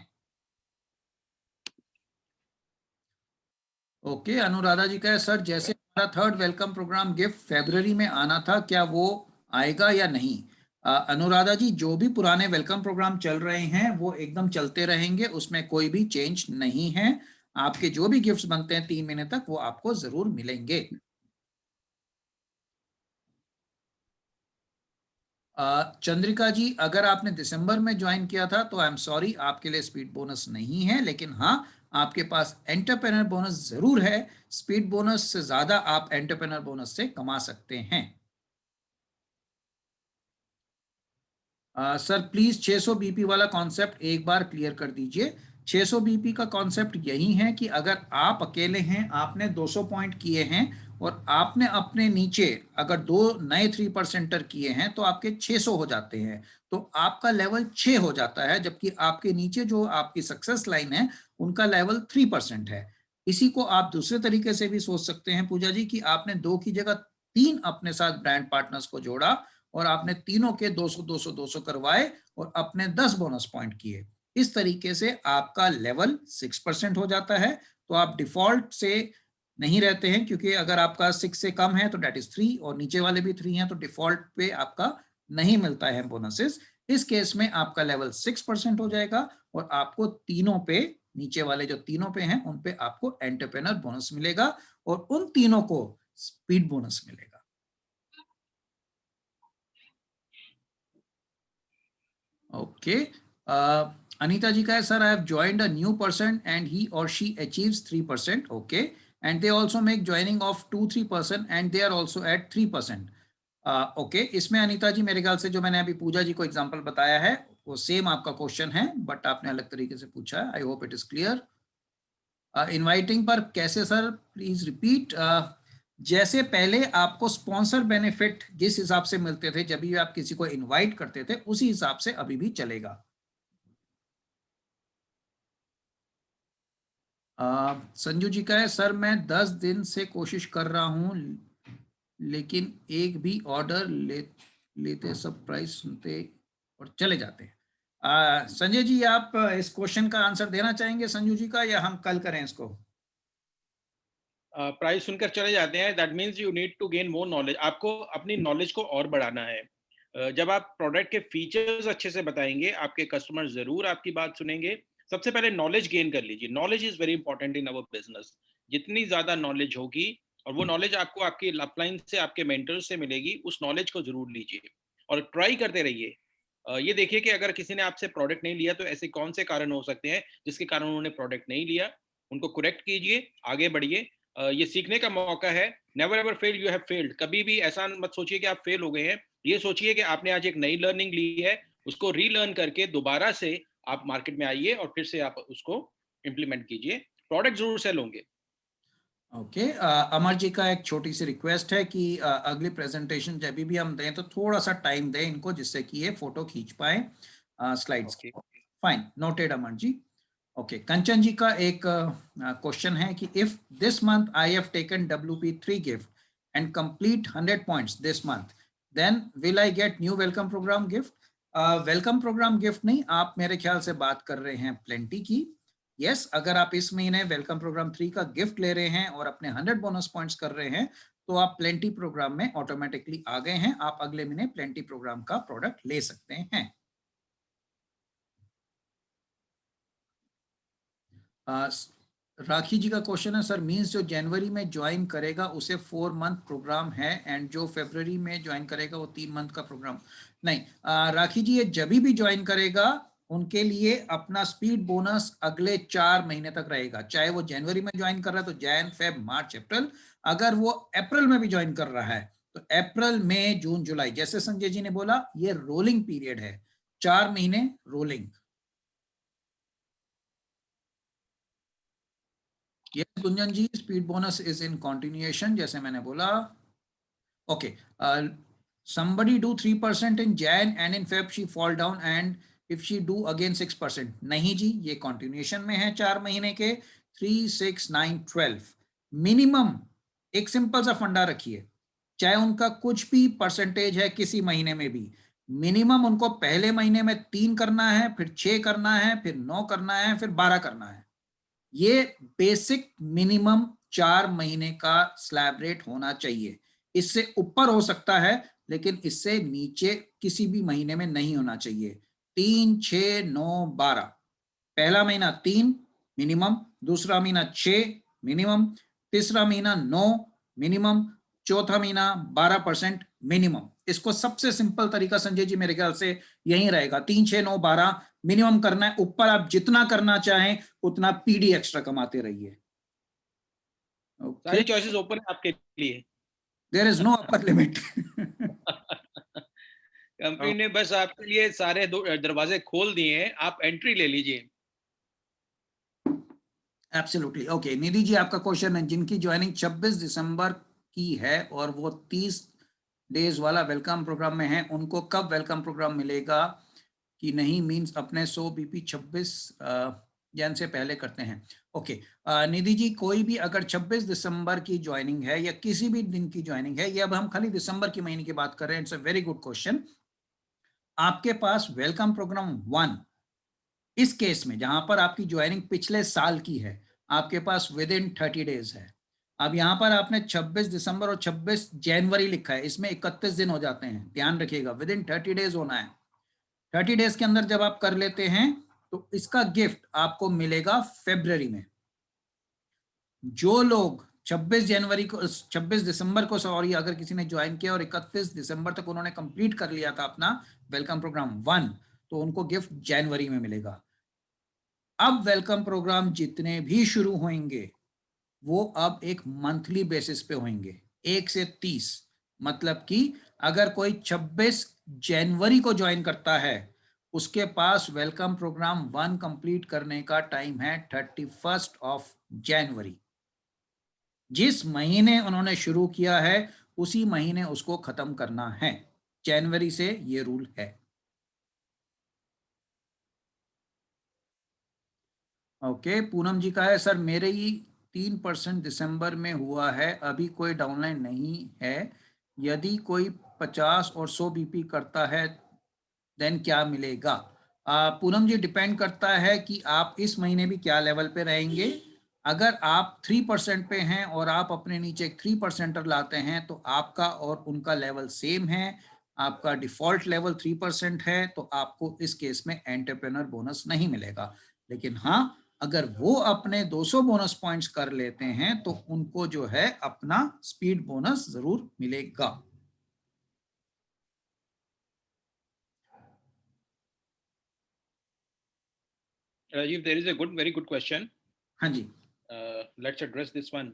B: ओके, अनुराधा जी का है, सर जैसे हमारा 3rd वेलकम प्रोग्राम गिफ्ट फरवरी में आना था, क्या वो आएगा या नहीं? अनुराधा जी, जो भी पुराने वेलकम प्रोग्राम चल रहे हैं वो एकदम चलते रहेंगे, उसमें कोई भी चेंज नहीं है। आपके जो भी गिफ्ट्स बनते हैं 3 महीने तक वो आपको जरूर मिलेंगे। चंद्रिका जी, अगर आपने दिसंबर में ज्वाइन किया था तो आई एम सॉरी, आपके लिए स्पीड बोनस नहीं है, लेकिन हाँ, आपके पास एंटरप्रेन्योर बोनस जरूर है। स्पीड बोनस से ज्यादा आप एंटरप्रेन्योर बोनस से कमा सकते हैं। सर प्लीज 600 बीपी वाला कॉन्सेप्ट एक बार क्लियर कर दीजिए। 600 बीपी का कॉन्सेप्ट यही है कि अगर आप अकेले हैं, आपने 200 पॉइंट किए हैं और आपने अपने नीचे अगर 2 नए 3%er किए हैं तो आपके 600 हो जाते हैं, तो आपका लेवल 6 हो जाता है, जबकि आपके नीचे जो आपकी सक्सेस लाइन है उनका लेवल 3% है। इसी को आप दूसरे तरीके से भी सोच सकते हैं पूजा जी, कि आपने 2 की जगह 3 अपने साथ ब्रांड पार्टनर्स को जोड़ा और आपने तीनों के 200 200 200 करवाए और अपने 10 बोनस पॉइंट किए। इस तरीके से आपका लेवल 6% हो जाता है। तो आप डिफॉल्ट से नहीं रहते हैं, क्योंकि अगर आपका 6 से कम है तो डेट इज 3 और नीचे वाले भी 3 हैं तो डिफॉल्ट पे आपका नहीं मिलता है बोनसेस। इस केस में आपका लेवल 6% हो जाएगा और आपको तीनों पे, नीचे वाले जो तीनों पे हैं उन पे आपको एंटरप्रेन्योर बोनस मिलेगा और उन तीनों को स्पीड बोनस मिलेगा। ओके, अनीता जी का है, sir I have joined a new person and he or she achieves 3%, okay, and they also make joining of 2-3% and they are also at 3%। Okay, इसमें अनीता जी मेरे ख्याल से जो मैंने अभी पूजा जी को एग्जांपल बताया है वो सेम आपका क्वेश्चन है, बट आपने अलग तरीके से पूछा है। I hope it is clear. Inviting पर कैसे सर, प्लीज रिपीट। जैसे पहले आपको स्पॉन्सर बेनिफिट जिस हिसाब से मिलते थे जब भी आप किसी को इनवाइट करते थे, उसी हिसाब से अभी भी चलेगा। संजू जी का है, सर मैं 10 दिन से कोशिश कर रहा हूं लेकिन एक भी ऑर्डर लेते सब प्राइस सुनते और चले जाते हैं। संजय जी, आप इस क्वेश्चन का आंसर देना चाहेंगे संजू जी का, या हम कल करें इसको?
A: प्राइस सुनकर चले जाते हैं, that means you need to gain more knowledge. आपको अपनी नॉलेज को और बढ़ाना है। जब आप प्रोडक्ट के फीचर्स अच्छे से बताएंगे, आपके कस्टमर जरूर आपकी बात सुनेंगे। सबसे पहले नॉलेज गेन कर लीजिए। Knowledge is very important in our business. जितनी ज्यादा नॉलेज होगी, और वो नॉलेज आपको आपकी अपलाइन से, आपके मेंटर से मिलेगी, उस नॉलेज को जरूर लीजिए और ट्राई करते रहिए। ये देखिए कि अगर किसी ने आपसे प्रोडक्ट नहीं लिया तो ऐसे कौन से कारण हो सकते हैं जिसके कारण उन्होंने प्रोडक्ट नहीं लिया। उनको करेक्ट कीजिए, आगे बढ़िए। ये सीखने का मौका है। Never ever fail, you have failed. कभी भी ऐसा मत सोचिए कि आप फेल हो गए हैं, ये सोचिए कि आपने आज एक नई लर्निंग ली है, उसको रीलर्न करके दोबारा से आप मार्केट में आइए और फिर से आप उसको इम्प्लीमेंट कीजिए, प्रोडक्ट जरूर सेल होंगे।
B: ओके, अमर जी का एक छोटी सी रिक्वेस्ट है कि अगली प्रेजेंटेशन जब भी हम दें तो थोड़ा सा टाइम दें इनको, जिससे कि ये फोटो खींच पाए स्लाइड्स की। Fine, noted Amar ji. Okay, Kanchan ji का एक क्वेश्चन है कि if this month I have taken WP3 gift and complete 100 points this month, then will I get new welcome program gift? Welcome program gift नहीं, आप मेरे ख्याल से बात कर रहे हैं प्लेंटी की। यस, अगर आप इस महीने वेलकम प्रोग्राम 3 का गिफ्ट ले रहे हैं और अपने 100 बोनस पॉइंट्स कर रहे हैं, तो आप प्लेंटी प्रोग्राम में ऑटोमेटिकली आ गए हैं। आप अगले महीने प्लेंटी प्रोग्राम का प्रोडक्ट ले सकते हैं। राखी जी का क्वेश्चन है, सर मींस जो जनवरी में ज्वाइन करेगा उसे 4 मंथ प्रोग्राम है एंड जो फरवरी में ज्वाइन करेगा वो 3 मंथ का प्रोग्राम? नहीं राखी जी, ये जब भी ज्वाइन करेगा उनके लिए अपना स्पीड बोनस अगले 4 महीने तक रहेगा। चाहे वो जनवरी में ज्वाइन कर रहा है तो जैन फेब मार्च अप्रैल, अगर वो अप्रैल में भी ज्वाइन कर रहा है तो अप्रैल मई जून जुलाई, जैसे संजय जी ने बोला ये रोलिंग पीरियड है, 4 महीने rolling. Yes, Gunjan ji, speed bonus is in continuation, जैसे मैंने बोला। Okay, somebody do 3% in Jan and in Feb she fall down and if she do again 6%? नहीं जी, ये कंटिन्यूएशन में है 4 महीने के। 3, 6, 9, 12 मिनिमम। एक सिंपल सा फंडा रखिए, चाहे उनका कुछ भी परसेंटेज है किसी महीने में भी, मिनिमम उनको पहले महीने में 3 करना है, फिर 6 करना है, फिर 9 करना है, फिर 12 करना है। ये बेसिक मिनिमम 4 महीने का स्लैब रेट होना चाहिए। इससे ऊपर हो सकता है लेकिन इससे नीचे किसी भी महीने में नहीं होना चाहिए। 3, 6, 9, 12, पहला महीना 3 मिनिमम, दूसरा महीना 6 मिनिमम, तीसरा महीना 9 मिनिमम, चौथा महीना 12% मिनिमम। इसको सबसे सिंपल तरीका संजय जी मेरे ख्याल से यही रहेगा, 3, 6, 9, 12 मिनिमम करना है। ऊपर आप जितना करना चाहें उतना पीडी एक्स्ट्रा कमाते रहिए। ओके,
A: सारी चॉइसेस ओपन है आपके लिए।
B: There is no upper limit.
A: Company ने बस आपके लिए सारे दरवाजे खोल दिए हैं, आप एंट्री ले लीजिए।
B: एब्सोल्युटली। ओके, निधि जी आपका क्वेश्चन है, जिनकी ज्वाइनिंग 26 दिसंबर की है और वो 30 डेज वाला वेलकम प्रोग्राम में है, उनको कब वेलकम प्रोग्राम मिलेगा कि नहीं? मींस अपने 100 बीपी 26 जैन से पहले करते हैं। ओके, निधि जी, कोई भी अगर 26 दिसंबर की ज्वाइनिंग है या किसी भी दिन की ज्वाइनिंग है, ये अब हम खाली दिसंबर की महीने की बात कर रहे हैं, it's a very good question. आपके पास वेलकम प्रोग्राम 1, इस केस में जहां पर आपकी ज्वाइनिंग पिछले साल की है, आपके पास विद इन 30 डेज है। अब यहां पर आपने 26 दिसंबर और 26 जनवरी लिखा है, इसमें 31 दिन हो जाते हैं, ध्यान रखिएगा विद इन 30 डेज होना है। 30 डेज के अंदर जब आप कर लेते हैं तो इसका गिफ्ट आपको मिलेगा फेब्रवरी में। जो लोग 26 जनवरी को 26 दिसंबर को, सॉरी, अगर किसी ने ज्वाइन किया और 31 दिसंबर तक उन्होंने कंप्लीट कर लिया था अपना वेलकम प्रोग्राम 1, तो उनको गिफ्ट जनवरी में मिलेगा। अब वेलकम प्रोग्राम जितने भी शुरू होंगे वो अब एक मंथली बेसिस पे होंगे, 1 से 30। मतलब कि अगर कोई 26 जनवरी को ज्वाइन करता है, उसके पास वेलकम प्रोग्राम 1 कंप्लीट करने का टाइम है 31 ऑफ जनवरी। जिस महीने उन्होंने शुरू किया है उसी महीने उसको खत्म करना है। जनवरी से ये रूल है। ओके, पूनम जी का है, सर मेरे ही 3% दिसंबर में हुआ है, अभी कोई डाउनलाइन नहीं है, यदि कोई 50 और 100 बीपी करता है देन क्या मिलेगा? पूनम जी, डिपेंड करता है कि आप इस महीने भी क्या लेवल पे रहेंगे। अगर आप 3% पे हैं और आप अपने नीचे 3%er लाते हैं तो आपका और उनका लेवल सेम है, आपका डिफॉल्ट लेवल 3% है, तो आपको इस केस में एंटरप्रेन्योर बोनस नहीं मिलेगा। लेकिन हाँ, अगर वो अपने 200 बोनस पॉइंट्स कर लेते हैं तो उनको जो है अपना स्पीड बोनस जरूर मिलेगा।
A: Rajiv, there is a very good question.
B: हाँ जी,
A: Let's address this one.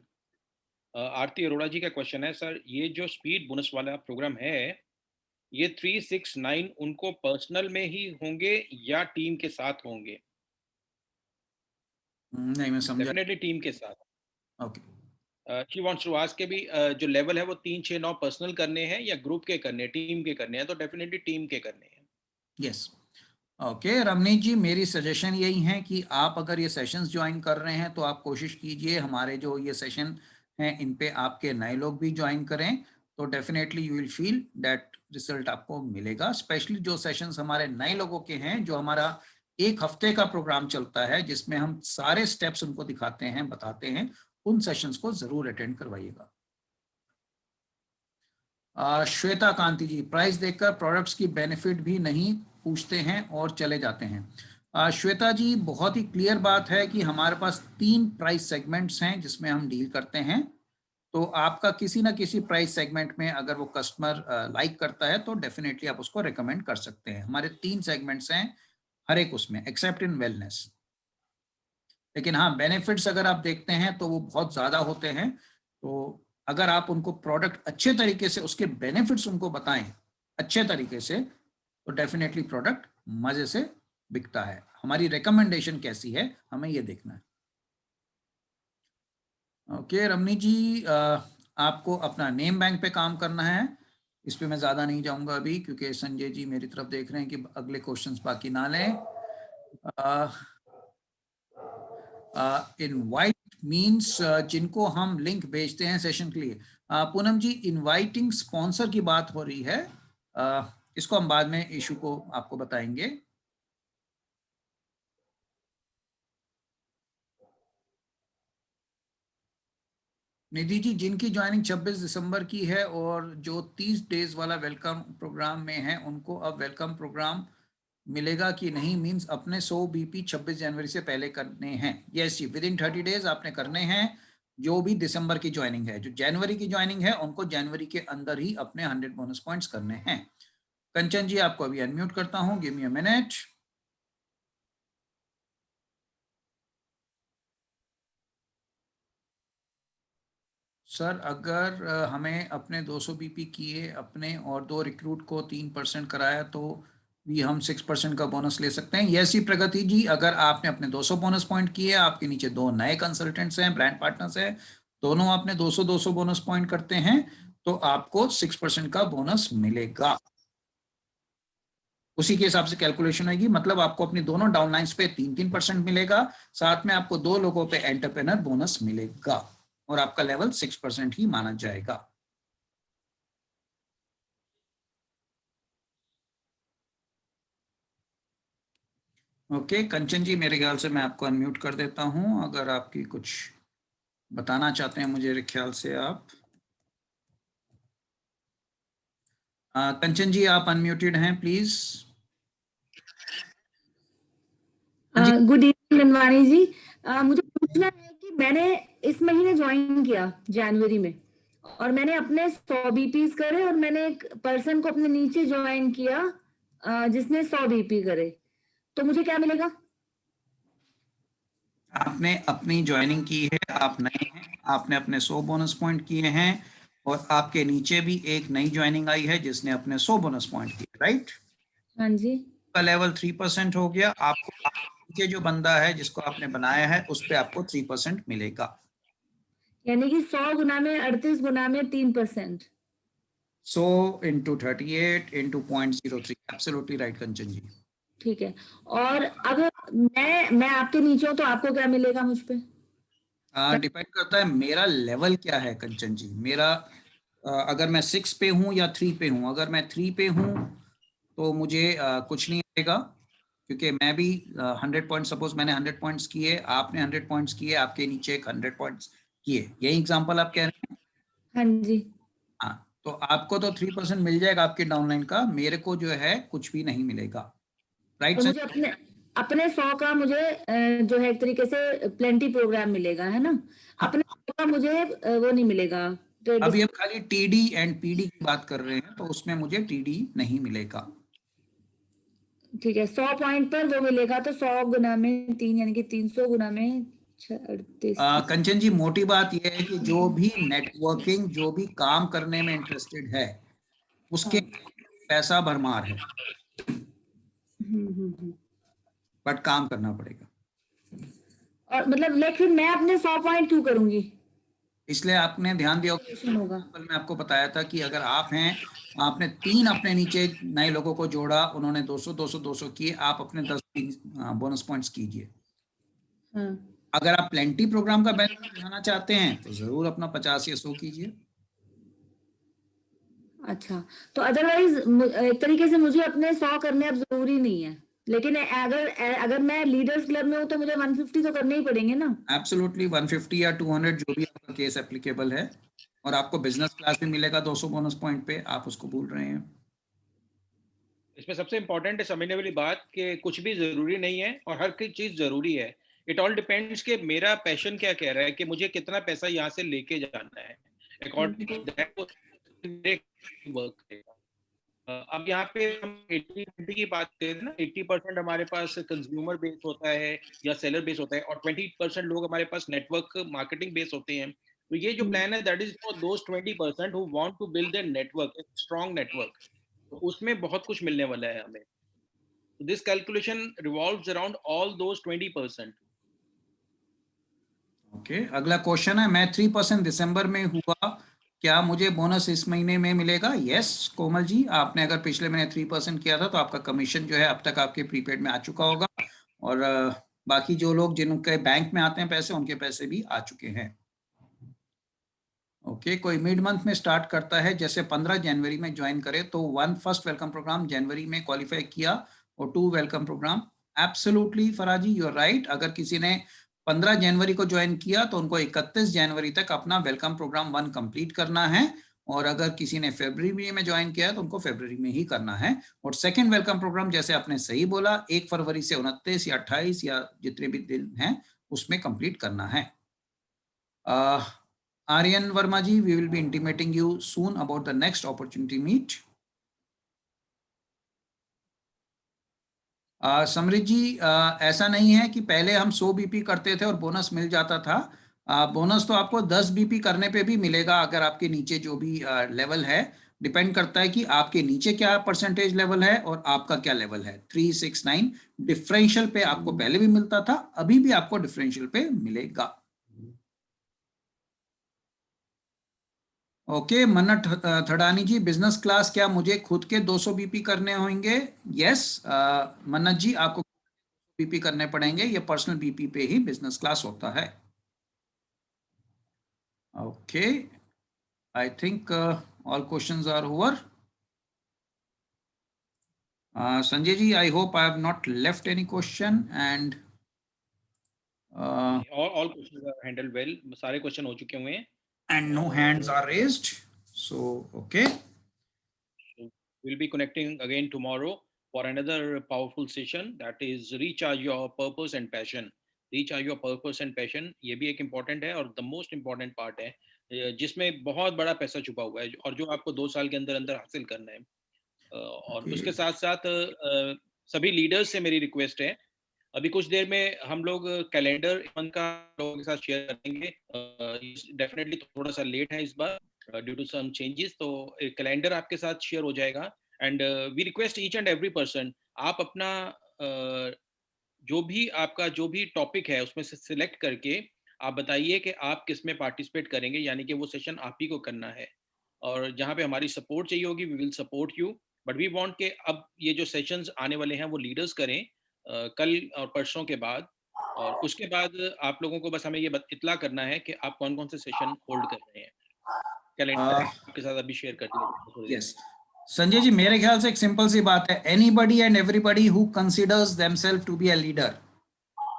A: आरती अरोड़ा जी का क्वेश्चन है, सर ये जो स्पीड बोनस वाला प्रोग्राम है, ये 369 उनको पर्सनल में ही होंगे या टीम के साथ होंगे?
B: नहीं, मैं समझा।
A: डेफिनेटली टीम के साथ।
B: Okay.
A: She wants to ask के भी जो लेवल है वो 369 पर्सनल करने हैं या ग्रुप के करने हैं, टीम के करने हैं? तो डेफिनेटली टीम के करने हैं।
B: यस। ओके रमनीत जी, मेरी सजेशन यही है कि आप अगर ये सेशंस ज्वाइन कर रहे हैं तो आप कोशिश कीजिए हमारे जो ये सेशन हैं इन पे आपके नए लोग भी ज्वाइन करें, तो definitely you will feel that result आपको मिलेगा। स्पेशली जो सेशंस हमारे नए लोगों के हैं, जो हमारा 1 हफ्ते का प्रोग्राम चलता है जिसमें हम सारे स्टेप्स उनको दिखाते हैं, बताते हैं, उन सेशंस को जरूर अटेंड करवाइएगा। श्वेता कांति जी, प्राइस देखकर प्रोडक्ट्स की बेनिफिट भी नहीं पूछते हैं और चले जाते हैं। श्वेता जी, बहुत ही क्लियर बात है कि हमारे पास 3 प्राइस सेगमेंट्स हैं जिसमें हम डील करते हैं। तो आपका किसी ना किसी प्राइस सेगमेंट में अगर वो कस्टमर लाइक करता है तो डेफिनेटली आप उसको रेकमेंड कर सकते हैं। हमारे 3 सेगमेंट्स हैं हर एक उसमें, एक्सेप्ट इन वेलनेस। लेकिन हाँ, बेनिफिट्स अगर आप देखते हैं तो वो बहुत ज्यादा होते हैं। तो अगर आप उनको प्रोडक्ट अच्छे तरीके से, उसके बेनिफिट्स उनको बताएं अच्छे तरीके से, तो डेफिनेटली प्रोडक्ट मजे से बिकता है। हमारी रिकमेंडेशन कैसी है, हमें ये देखना है। ओके रमनी जी, आपको अपना नेम बैंक पे काम करना है। इस पे मैं ज्यादा नहीं जाऊंगा अभी, क्योंकि संजय जी मेरी तरफ देख रहे हैं कि अगले क्वेश्चंस बाकी ना लें। इनवाइट मींस जिनको हम लिंक भेजते हैं सेशन के लिए। पूनम जी, इनवाइटिंग स्पॉन्सर की बात हो रही है, इसको हम बाद में इशू को आपको बताएंगे। निधि जी, जिनकी ज्वाइनिंग 26 दिसंबर की है और जो 30 डेज वाला वेलकम प्रोग्राम में है, उनको अब वेलकम प्रोग्राम मिलेगा कि नहीं? मींस अपने 100 बीपी 26 जनवरी से पहले करने हैं। यस जी, विद इन 30 डेज आपने करने हैं। जो भी दिसंबर की ज्वाइनिंग है, जो जनवरी की ज्वाइनिंग है, उनको जनवरी के अंदर ही अपने 100 बोनस पॉइंट्स करने हैं। कंचन जी, आपको अभी अनम्यूट करता हूं, give me a minute. Sir, अगर हमें अपने 200 बीपी किए अपने और 2 रिक्रूट को 3% कराया तो भी हम 6% का बोनस ले सकते हैं। यस जी प्रगति जी, अगर आपने अपने 200 बोनस पॉइंट किए, आपके नीचे 2 नए कंसल्टेंट्स हैं, ब्रांड पार्टनर्स हैं, दोनों आपने 200 बोनस पॉइंट करते हैं, तो आपको 6% का बोनस मिलेगा। उसी के हिसाब से कैलकुलेशन होगी, मतलब आपको अपनी दोनों डाउनलाइंस पे 3% मिलेगा, साथ में आपको 2 लोगों पे एंटरप्रेन्योर बोनस मिलेगा, और आपका लेवल 6% ही माना जाएगा। ओके कंचन जी, मेरे ख्याल से मैं आपको अनम्यूट कर देता हूं, अगर आपकी कुछ बताना चाहते हैं मुझे ख्याल से आप। कंचन जी, आप अनम्यूटेड हैं, प्लीज।
C: गुड इवनिंग मनवानी जी। मुझे पूछना है कि मैंने इस महीने ज्वाइन किया जनवरी में, और मैंने अपने 100 बीपीज करे, और मैंने एक पर्सन को अपने नीचे ज्वाइन किया जिसने 100 बीपी करे, तो मुझे क्या मिलेगा?
B: आपने अपनी ज्वाइनिंग की है, आप नए हैं, आपने अपने 100 बोनस पॉइंट किए हैं, और आपके नीचे भी एक नई ज्वाइनिंग आई है जिसने अपने 100 बोनस पॉइंट किए, राइट?
C: हाँ जी।
B: का लेवल 3% हो गया। आपको नीचे जो बंदा है जिसको आपने बनाया है उस पे आपको 3% मिलेगा।
C: यानी कि 100 गुना में 38 गुना में 3%।
B: 100 into 38 into 0.03, एब्सोल्युटली राइट कंचन जी।
C: ठीक है। और अब मैं आपके नीचे हूँ, तो आपको क्या मिलेगा मुझ पे?
B: डिपेंड करता है मेरा लेवल क्या है कंचन जी। मेरा अगर मैं 6 पे हूँ या 3 पे हूँ, अगर मैं 3 पे हूँ तो मुझे कुछ नहीं आएगा, क्योंकि मैं भी 100 पॉइंट, सपोज मैंने 100 पॉइंट्स किए, आपने 100 पॉइंट्स किए, आपके नीचे एक 100 पॉइंट्स किए, यही एग्जांपल आप कह रहे हैं?
C: हाँ जी।
B: हाँ, तो आपको तो 3% मिल जाएगा आपके डाउनलाइन का, मेरे को जो है कुछ भी नहीं मिलेगा, राइट
C: तो
B: सर?
C: मुझे अपने अपने 100 का मुझे जो है एक तरीके से प्लेंटी प्रोग्राम मिलेगा, है ना?
B: हाँ,
C: अपने 100 का मुझे वो नहीं मिलेगा।
B: अभी हम खाली टीडी एंड पीडी की बात कर रहे हैं, तो उसमें मुझे टीडी नहीं मिलेगा।
C: ठीक है, 100 पॉइंट पर वो मिलेगा, तो 100 गुना में 3 यानी कि 300 गुना में 38।
B: कंचन जी, मोटी बात यह है कि जो भी नेटवर्किंग, जो भी काम करने में इंटरेस्टेड है, उसके पैसा भरमार है, बट काम करना पड़ेगा।
C: और मतलब लेकिन मैं अपने 100 पॉइंट क्यों करूंगी?
B: इसलिए आपने ध्यान दिया
C: होगा।
B: मैं आपको बताया था कि अगर आप हैं, आपने 3 अपने नीचे नए लोगों को जोड़ा, उन्होंने 200 200 200 किए, आप अपने 10 बोनस पॉइंट्स कीजिए।
C: हाँ।
B: अगर आप प्लेंटी प्रोग्राम का बेनिफिट उठाना चाहते हैं तो जरूर अपना 50 या 100 कीजिए।
C: अच्छा, तो अदरवाइज एक तरीके से मुझे अपने 100 करने अब जरूरी नहीं है, लेकिन अगर मैं लीडर्स क्लब में हूँ तो मुझे 150 तो करने ही पड़ेंगे ना?
B: एब्सोल्युटली, 150 या 200 जो भी आपका केस एप्लीकेबल है, और आपको बिजनेस क्लास भी मिलेगा 200 बोनस पॉइंट पे, आप उसको भूल रहे हैं।
A: इसमें सबसे इंपॉर्टेंट है समझने वाली बात कि कुछ भी जरूरी नहीं है और हर कोई चीज जरूरी है। इट ऑल डिपेंड्स कि मेरा पैशन क्या कह रहा है कि मुझे कितना पैसा यहाँ से लेके जाना है। अकॉर्डिंग टू दैट वर्क करेगा। अब यहाँ पे हम 80-20 की बात करें ना, 80% हमारे पास कंज्यूमर बेस होता है या सेलर बेस होता है और 20% लोग हमारे पास नेटवर्क मार्केटिंग बेस होते हैं। तो ये जो प्लान है that is for those 20% who want to build their network, strong network. तो उसमें बहुत कुछ मिलने वाला है हमें। This calculation revolves around all those 20%।
B: Okay, अगला क्वेश्चन है, मैं 3% दिसंबर में हुआ, क्या मुझे बोनस इस महीने में मिलेगा? यस कोमल जी, आपने अगर पिछले महीने 3% किया था तो आपका कमीशन जो है अब तक आपके प्रीपेड में आ चुका होगा, और बाकी जो लोग जिनके बैंक में आते हैं पैसे, उनके पैसे भी आ चुके हैं। ओके, कोई मिड मंथ में स्टार्ट करता है, जैसे 15 जनवरी में ज्वाइन करे तो 1 फर्स्ट वेलकम प्रोग्राम जनवरी में क्वालिफाई किया और 2 वेलकम प्रोग्राम। एब्सोल्युटली फराजी, यू आर राइट। अगर किसी ने 15 जनवरी को ज्वाइन किया तो उनको 31 जनवरी तक अपना वेलकम प्रोग्राम 1 कंप्लीट करना है, और अगर किसी ने फरवरी में ज्वाइन किया तो उनको फरवरी में ही करना है। और सेकेंड वेलकम प्रोग्राम, जैसे आपने सही बोला, 1 फरवरी से 29 या 28 या जितने भी दिन हैं उसमें कंप्लीट करना है। Aryan Verma ji, we will be intimating you soon about the next opportunity meet. समृद्ध जी, ऐसा नहीं है कि पहले हम 100 बीपी करते थे और बोनस मिल जाता था। बोनस तो आपको 10 बीपी करने पे भी मिलेगा, अगर आपके नीचे जो भी लेवल है। डिपेंड करता है कि आपके नीचे क्या परसेंटेज लेवल है और आपका क्या लेवल है। 369 डिफरेंशियल पे आपको पहले भी मिलता था, अभी भी आपको डिफरेंशियल पे मिलेगा। ओके, मन्नत थड़ानी जी, बिजनेस क्लास क्या मुझे खुद के 200 बीपी करने होंगे? यस मन्नत जी, आपको बीपी करने पड़ेंगे, ये पर्सनल बीपी पे ही बिजनेस क्लास होता है। Okay, I think all questions are over. Sanjay ji, I hope I have not left any question, and
A: all questions are handled well, सारे क्वेश्चन हो चुके हुए हैं
B: and no hands are raised, so okay,
A: we'll be connecting again tomorrow for another powerful session, that is recharge your purpose and passion. Recharge your purpose and passion, ये भी एक important है और the most important part है, जिसमें बहुत बड़ा पैसा छुपा हुआ है और जो आपको 2 साल के अंदर अंदर हासिल करना है। और
B: okay.
A: उसके साथ साथ सभी लीडर्स से मेरी रिक्वेस्ट है, अभी कुछ देर में हम लोग कैलेंडर मंथ का लोगों के साथ शेयर करेंगे। डेफिनेटली थोड़ा सा लेट है इस बार ड्यू टू सम चेंजेस, तो कैलेंडर आपके साथ शेयर हो जाएगा। And we request each and every person, आप अपना जो भी टॉपिक है उसमें से सिलेक्ट करके आप बताइए कि आप किस में पार्टिसिपेट करेंगे, यानी कि वो सेशन आप ही को करना है। और जहाँ पे हमारी सपोर्ट चाहिए होगी, we will support you, but we want के अब ये जो सेशंस आने वाले हैं वो लीडर्स करें कल और परसों के बाद। और उसके बाद आप लोगों को बस हमें ये इत्तला करना है कि आप कौन कौन से सेशन होल्ड कर रहे हैं। कैलेंडर आपके साथ अभी शेयर कर दिया।
B: यस संजय जी, मेरे ख्याल से एक सिंपल सी बात है, anybody and everybody who considers themselves to be a leader,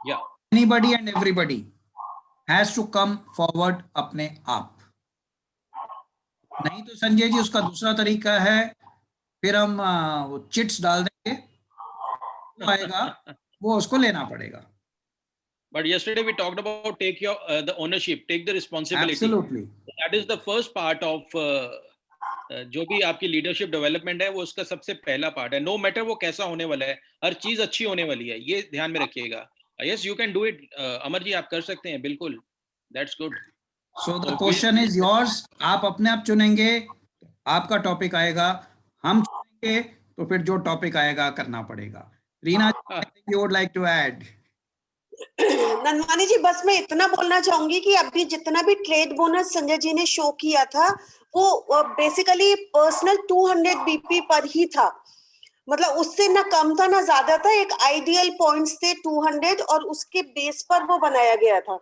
A: या
B: anybody and everybody has to come forward अपने आप। नहीं तो संजय जी, उसका दूसरा तरीका है, फिर हम वो चिट्स डाल देंगे, वो आएगा, वो उसको लेना पड़ेगा।
A: But yesterday we talked about take your the ownership, take the responsibility.
B: Absolutely.
A: That is the first part of जो भी आपकी लीडरशिप डेवलपमेंट है, वो उसका सबसे पहला पार्ट है। नो मैटर वो कैसा होने वाला है, हर चीज अच्छी होने वाली है, ये ध्यान में रखिएगा। Yes, you can do it. Amar ji आप कर सकते हैं, बिल्कुल. That's good.
B: So the question is yours. आप अपने आप चुनेंगे, आपका टॉपिक आएगा, हम चुनेंगे तो फिर जो टॉपिक आएगा करना पड़ेगा. Reena, you would like to add?
D: Nandwani जी, बस मैं इतना बोलना चाहूंगी कि अभी जितना भी ट्रेड बोनस संजय जी ने शो किया था वो बेसिकली पर्सनल 200 BP पर ही था. मतलब उससे ना कम था ना ज्यादा था. एक आइडियल पॉइंट्स थे 200 और उसके बेस पर वो बनाया गया था.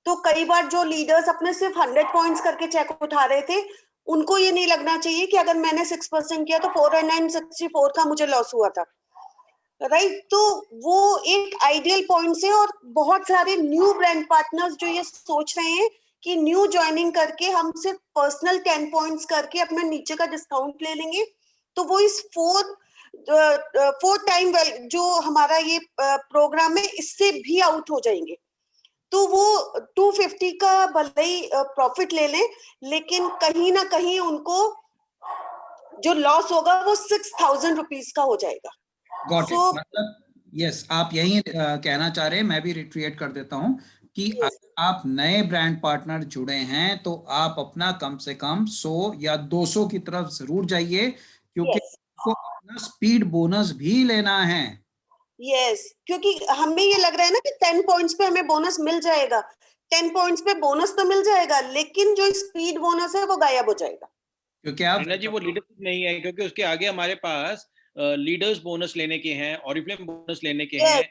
D: तो कई बार जो लीडर्स अपने सिर्फ 100 पॉइंट्स करके चेक उठा रहे थे, उनको ये नहीं लगना चाहिए कि अगर मैंने 6% किया तो 464 का मुझे लॉस हुआ था. राइट, तो वो एक आइडियल पॉइंट है. और बहुत सारे न्यू ब्रांड पार्टनर्स जो ये सोच रहे हैं कि न्यू ज्वाइनिंग करके हम सिर्फ पर्सनल 10 पॉइंट्स करके अपना नीचे का डिस्काउंट ले लेंगे, तो वो इस 4 टाइम जो हमारा ये प्रोग्राम है इससे भी आउट हो जाएंगे. तो वो 250 का भले ही प्रॉफिट ले लें, लेकिन कहीं ना कहीं उनको जो लॉस होगा वो 6,000 रुपीज का हो जाएगा.
B: Got it. मतलब यस, आप यही कहना चाह रहे हैं. मैं भी रिट्रीट कर देता हूं कि अगर आप नए ब्रांड पार्टनर जुड़े हैं तो आप अपना कम से कम 100 या 200 की तरफ जरूर जाइए, क्योंकि आपको अपना स्पीड बोनस भी लेना है.
D: यस, क्योंकि हमें ये लग रहा है ना कि 10 पॉइंट्स पे हमें बोनस मिल जाएगा. 10 पॉइंट्स पे बोनस तो मिल जाएगा, लेकिन जो स्पीड बोनस है वो गायब हो जाएगा.
B: क्योंकि आप
A: जी वो लीडरशिप नहीं है, क्योंकि उसके आगे हमारे पास लीडर्स बोनस लेने के हैं, ऑरिफ्लेम बोनस लेने के हैं.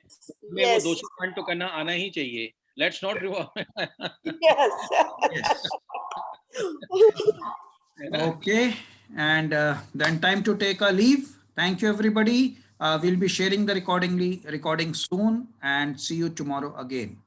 A: हमें वो 200 पॉइंट तो करना आना ही चाहिए. Let's not
B: Okay, and then time to take a leave. Thank you everybody. We'll be sharing the recording soon and see you tomorrow again.